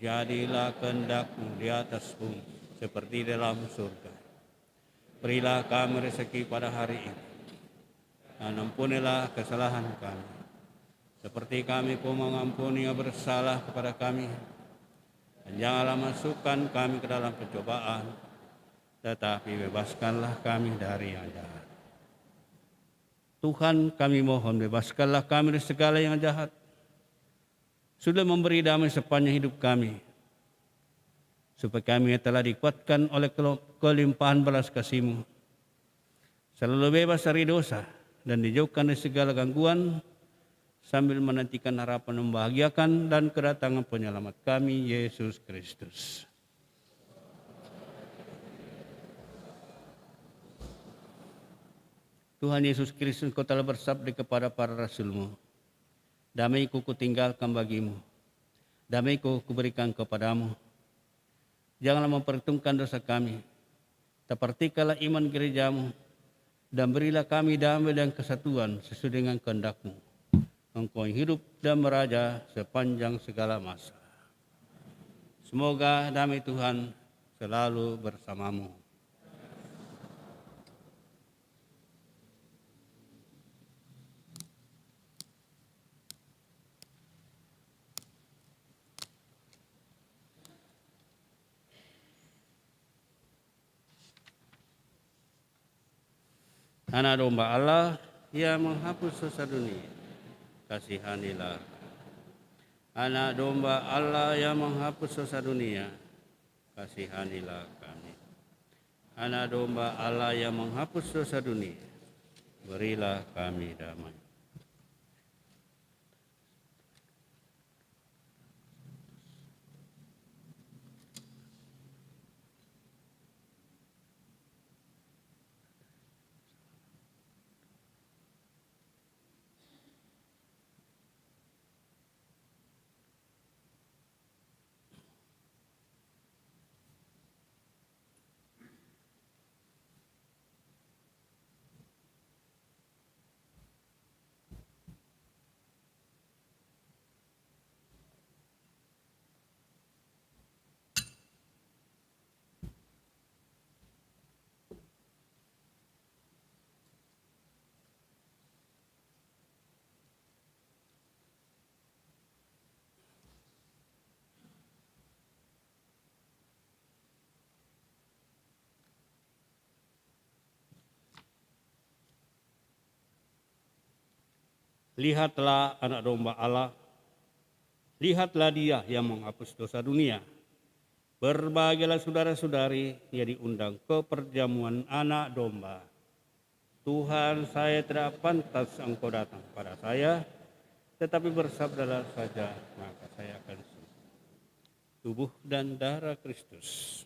jadilah kehendak-Mu di atas bumi seperti dalam surga. Berilah kami rezeki pada hari ini, dan ampunilah kesalahan kami, seperti kami pun mengampuni yang bersalah kepada kami. Dan janganlah masukkan kami ke dalam pencobaan, tetapi bebaskanlah kami dari yang jahat. Tuhan, kami mohon bebaskanlah kami dari segala yang jahat. Sudah memberi damai sepanjang hidup kami, supaya kami telah dikuatkan oleh kelimpahan belas kasih-Mu, selalu bebas dari dosa dan dijauhkan dari segala gangguan, sambil menantikan harapan membahagiakan dan kedatangan penyelamat kami, Yesus Kristus. Tuhan Yesus Kristus, Kau telah bersabda kepada para rasul-Mu, damai-Ku kutinggalkan bagimu, damai-Ku kuberikan kepadamu. Janganlah memperhitungkan dosa kami, perhatikanlah iman gereja-Mu, dan berilah kami damai dan kesatuan sesuai dengan kehendak-Mu. Engkau yang hidup dan meraja sepanjang segala masa. Semoga damai Tuhan selalu bersamamu. Anak domba Allah yang menghapus dosa dunia, kasihanilah. Anak domba Allah yang menghapus dosa dunia, kasihanilah kami. Anak domba Allah yang menghapus dosa dunia, berilah kami damai. Lihatlah anak domba Allah, lihatlah Dia yang menghapus dosa dunia. Berbahagialah saudara-saudari yang diundang ke perjamuan anak domba. Tuhan, saya tidak pantas Engkau datang pada saya, tetapi bersabdalah saja, maka saya akan sembuh. Tubuh dan darah Kristus.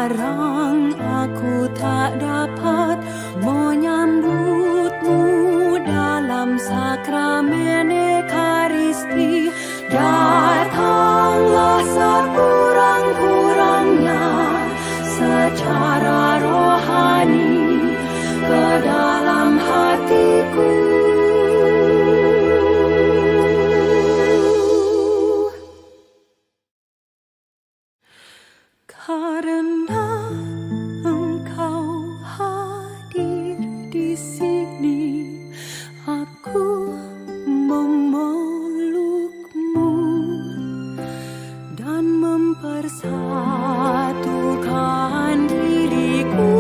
Sekarang aku tak dapat menyambut Karena Engkau hadir di sini, aku memelukmu dan mempersatukan diriku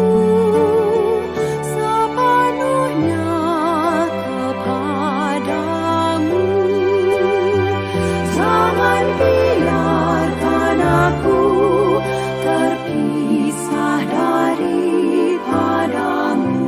sepenuhnya kepadamu. Jangan biarkan aku terpisah daripadamu.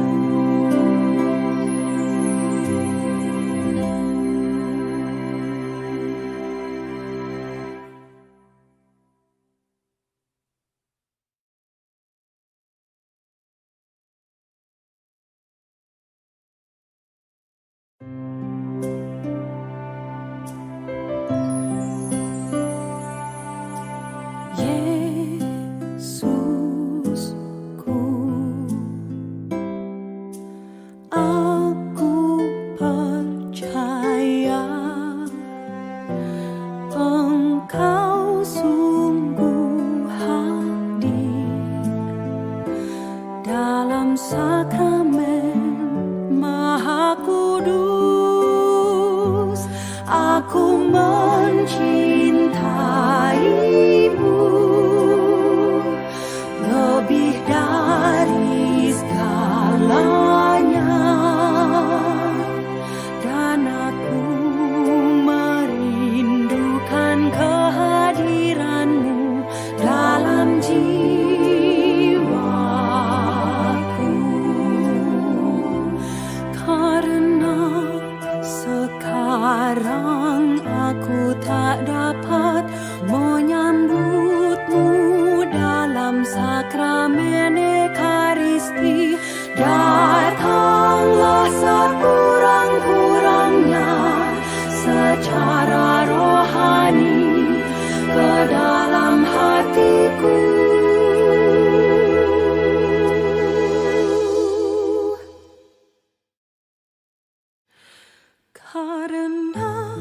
Yesusku, aku percaya Engkau sungguh hadir dalam sakramen Maha Kudus. Aku mencintaimu lebih dari segalanya, dan aku merindukan kehadiranmu dalam jiwaku. Karena sekarang aku tak dapat menyambutmu dalam sakramen Ekaristi, datanglah sekurang-kurangnya secara rohani ke dalam hatiku. Karena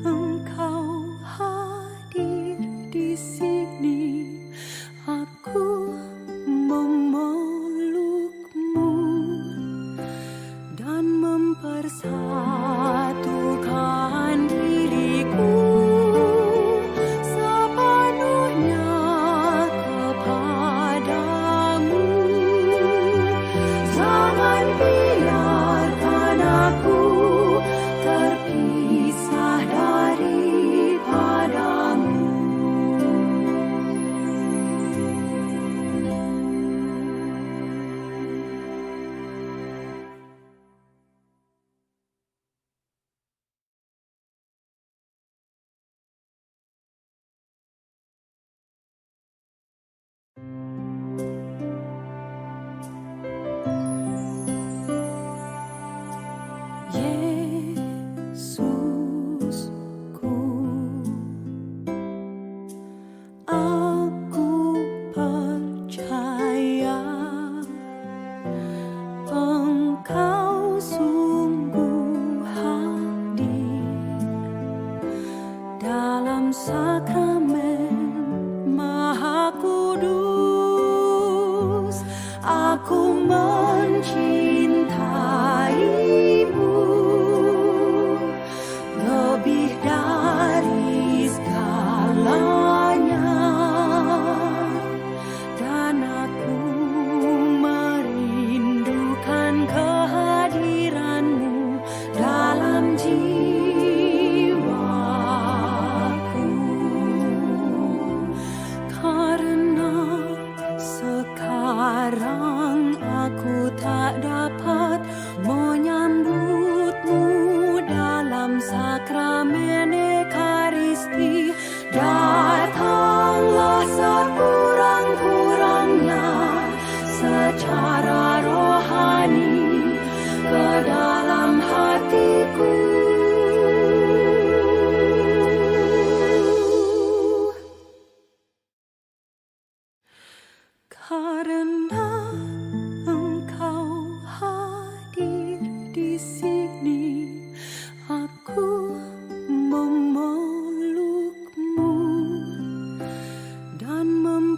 Engkau hadir di sini, aku memelukmu dan mempersatukan diriku sepenuhnya kepadamu. Jangan biarkan aku terpisah daripadamu. Yesusku, aku percaya Engkau sungguh hadir dalam sakramen Maha Kudus. Aku mencintaimu lebih dari segalanya, dan aku merindukan kehadiranmu dalam jiwaku. Karena sekarang aku tak dapat menyambut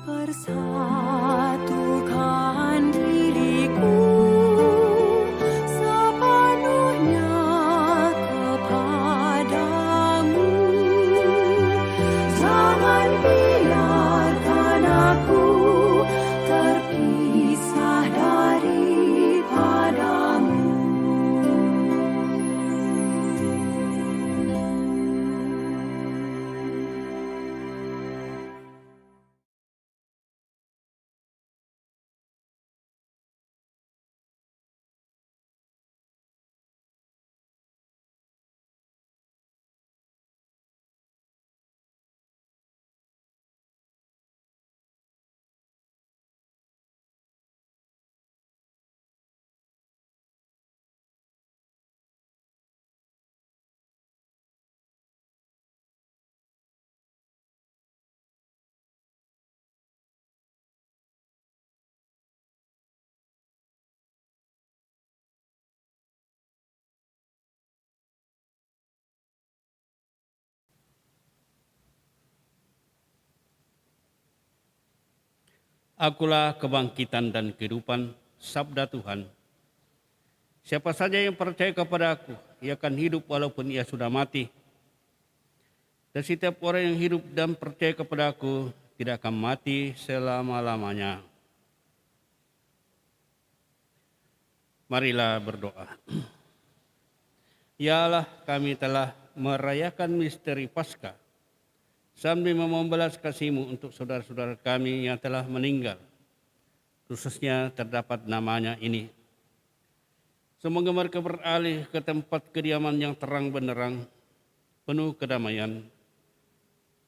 persatukan diriku sepenuhnya kepadamu. Jangan biarkan aku terpisah daripadamu. Akulah kebangkitan dan kehidupan, sabda Tuhan. Siapa saja yang percaya kepada aku, ia akan hidup walaupun ia sudah mati. Dan setiap orang yang hidup dan percaya kepada aku tidak akan mati selama-lamanya. Marilah berdoa. Ya Allah, kami telah merayakan misteri Paskah sambil memohon belas kasih-Mu untuk saudara-saudara kami yang telah meninggal, khususnya terdapat namanya ini. Semoga mereka beralih ke tempat kediaman yang terang benderang, penuh kedamaian,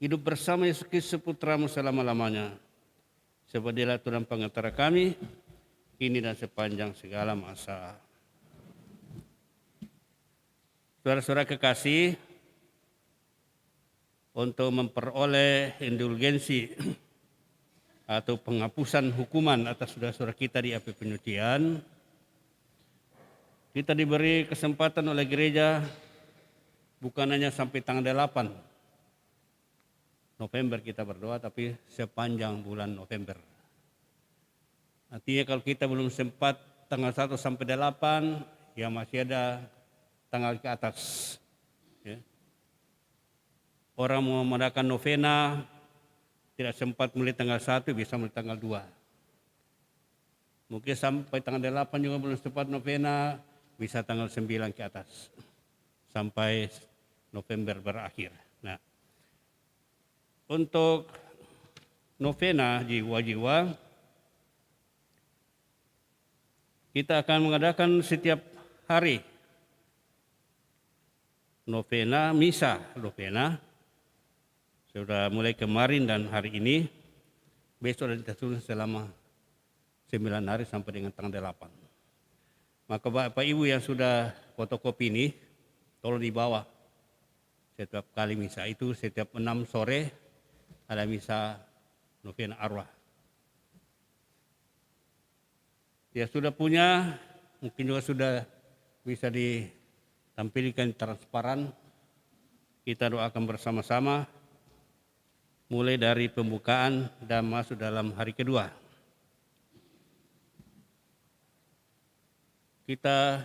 hidup bersama Yesus Kristus Putra-Mu selama-lamanya. Sebab Dialah Tuhan pengantara kami, kini dan sepanjang segala masa. Saudara-saudara kekasih, untuk memperoleh indulgensi atau penghapusan hukuman atas saudara-saudara kita di api penyucian, kita diberi kesempatan oleh gereja bukan hanya sampai tanggal 8 November kita berdoa, tapi sepanjang bulan November. Artinya kalau kita belum sempat tanggal 1 sampai 8, ya masih ada tanggal ke atas. Ya. Orang mau mengadakan novena, tidak sempat mulai tanggal 1, bisa mulai tanggal 2. Mungkin sampai tanggal 8 juga belum sempat novena, bisa tanggal 9 ke atas. Sampai November berakhir. Nah, untuk novena jiwa-jiwa, kita akan mengadakan setiap hari novena, misa novena. Sudah mulai kemarin dan hari ini, besok kita sudah selama 9 hari sampai dengan tanggal 8. Maka Bapak Ibu yang sudah fotokopi ini, tolong dibawa. Setiap kali misa itu, setiap 6 sore ada misa novena arwah. Ya sudah punya, mungkin juga sudah bisa ditampilkan transparan. Kita doakan bersama-sama, mulai dari pembukaan dan masuk dalam hari kedua. Kita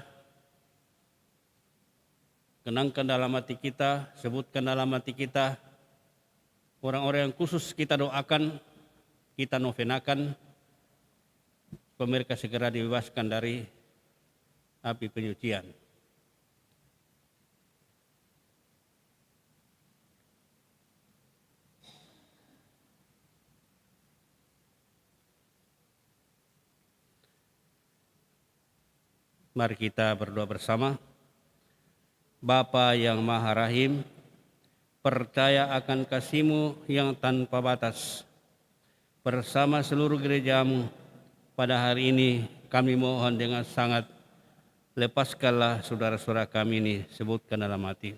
kenangkan dalam hati kita, sebutkan dalam hati kita, orang-orang yang khusus kita doakan, kita novenakan, supaya mereka segera dibebaskan dari api penyucian. Mari kita berdoa bersama. Bapa yang Maha Rahim, percaya akan kasih-Mu yang tanpa batas. Bersama seluruh gereja-Mu, pada hari ini kami mohon dengan sangat, lepaskanlah saudara-saudara kami ini, sebutkan dalam hati.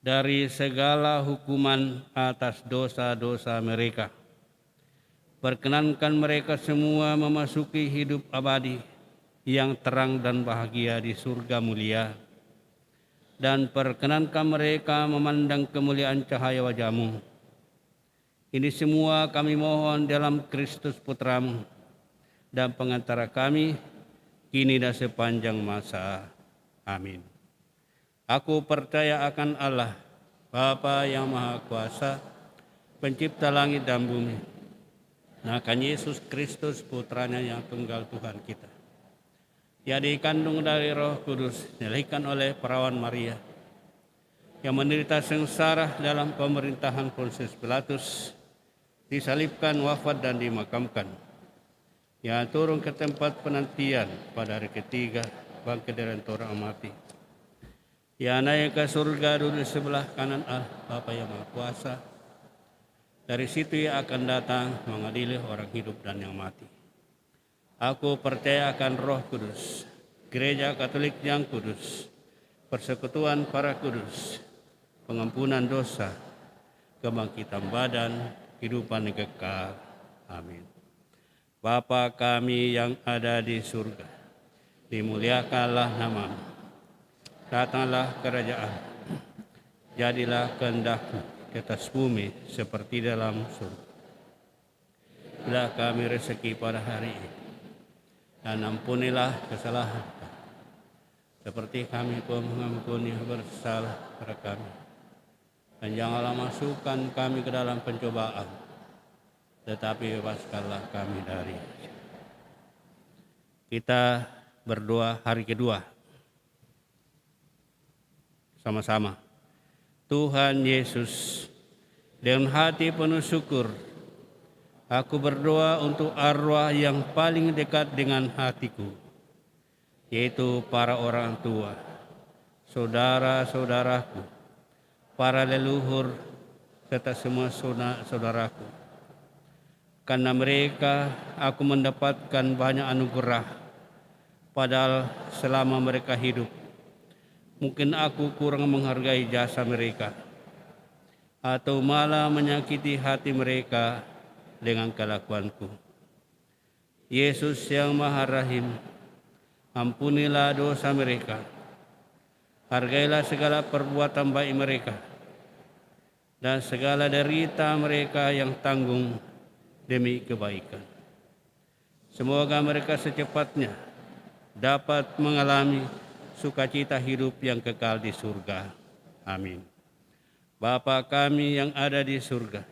Dari segala hukuman atas dosa-dosa mereka, Perkenankan mereka semua memasuki hidup abadi yang terang dan bahagia di surga mulia. Dan perkenankan mereka memandang kemuliaan cahaya wajah-Mu. Ini semua kami mohon dalam Kristus Putra-Mu dan pengantara kami, kini dan sepanjang masa. Amin. Aku percaya akan Allah, Bapa yang Maha Kuasa, pencipta langit dan bumi, dan akan Yesus Kristus Putranya yang tunggal Tuhan kita, yang dikandung dari Roh Kudus, dilahirkan oleh perawan Maria, yang menderita sengsara dalam pemerintahan Pontius Pilatus, disalibkan, wafat dan dimakamkan, yang turun ke tempat penantian pada hari ketiga, bangkit dari antara orang mati, yang naik ke surga duduk di sebelah kanan Allah Bapa yang Maha Kuasa. Dari situ ia akan datang mengadili orang hidup dan yang mati. Aku percaya akan Roh Kudus, Gereja Katolik yang kudus, persekutuan para kudus, pengampunan dosa, kebangkitan badan, kehidupan yang kekal. Amin. Bapa kami yang ada di surga, dimuliakanlah nama-Mu. Datanglah kerajaan, jadilah kehendak-Mu di atas bumi seperti dalam surga. Berilah kami rezeki pada hari ini, dan ampunilah kesalahan kami, seperti kami pun mengampuni bersalah pada kami. Dan janganlah masukkan kami ke dalam pencobaan, tetapi bebaskanlah kami dari. Kita berdoa hari kedua sama-sama. Tuhan Yesus, dengan hati penuh syukur, aku berdoa untuk arwah yang paling dekat dengan hatiku, yaitu para orang tua, saudara-saudaraku, para leluhur, serta semua saudaraku. Karena mereka aku mendapatkan banyak anugerah, padahal selama mereka hidup, mungkin aku kurang menghargai jasa mereka, atau malah menyakiti hati mereka dengan kelakuanku. Yesus yang Maha Rahim, ampunilah dosa mereka. Hargailah segala perbuatan baik mereka, dan segala derita mereka yang tanggung demi kebaikan. Semoga mereka secepatnya dapat mengalami sukacita hidup yang kekal di surga. Amin. Bapa kami yang ada di surga,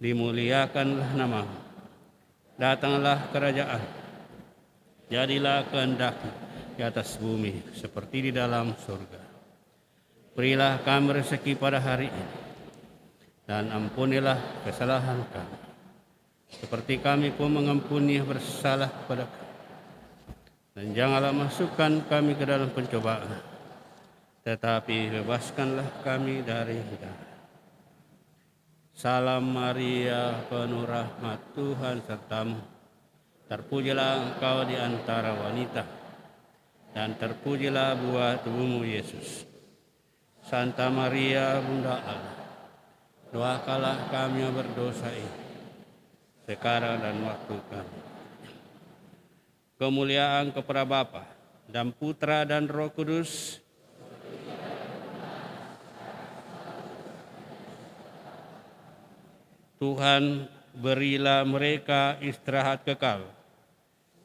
dimuliakanlah nama-Mu. Datanglah kerajaan, jadilah kehendak-Mu di atas bumi seperti di dalam surga. Berilah kami rezeki pada hari ini, dan ampunilah kesalahan kami, seperti kami pun mengampuni yang bersalah kepada kami. Dan janganlah masukkan kami ke dalam pencobaan, tetapi bebaskanlah kami dari jahat. Salam Maria, penuh rahmat, Tuhan serta-Mu. Terpujilah Engkau di antara wanita, dan terpujilah buah tubuh-Mu Yesus. Santa Maria, Bunda Allah, doakanlah kami yang berdosa ini, sekarang dan waktu kami. Kemuliaan kepada Bapa dan Putra dan Roh Kudus. Tuhan, berilah mereka istirahat kekal.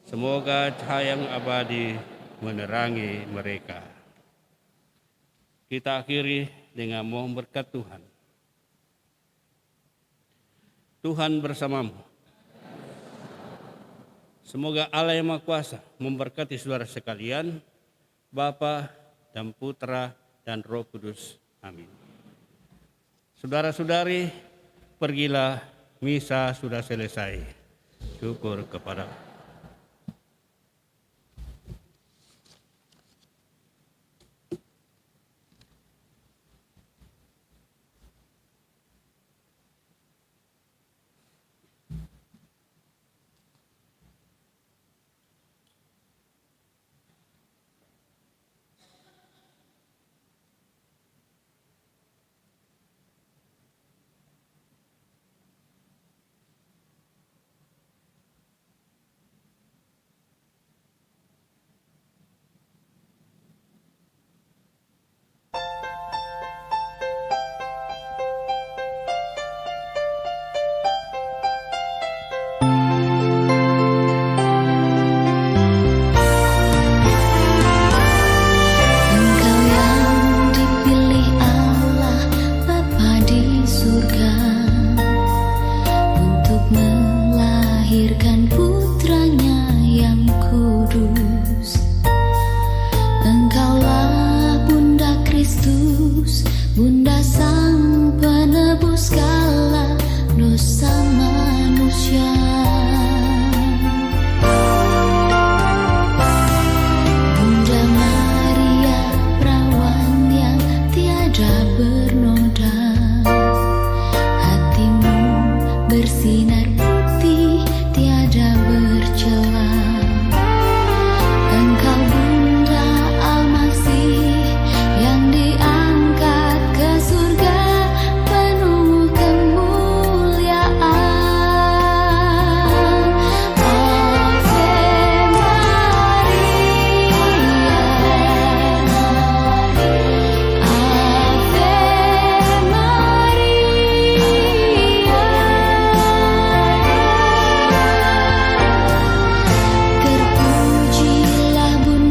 Semoga cahaya yang abadi menerangi mereka. Kita akhiri dengan mohon berkat Tuhan. Tuhan bersamamu. Semoga Allah yang Maha Kuasa memberkati saudara sekalian, Bapa dan Putra dan Roh Kudus. Amin. Saudara-saudari, pergilah, misa sudah selesai. Syukur kepada Allah.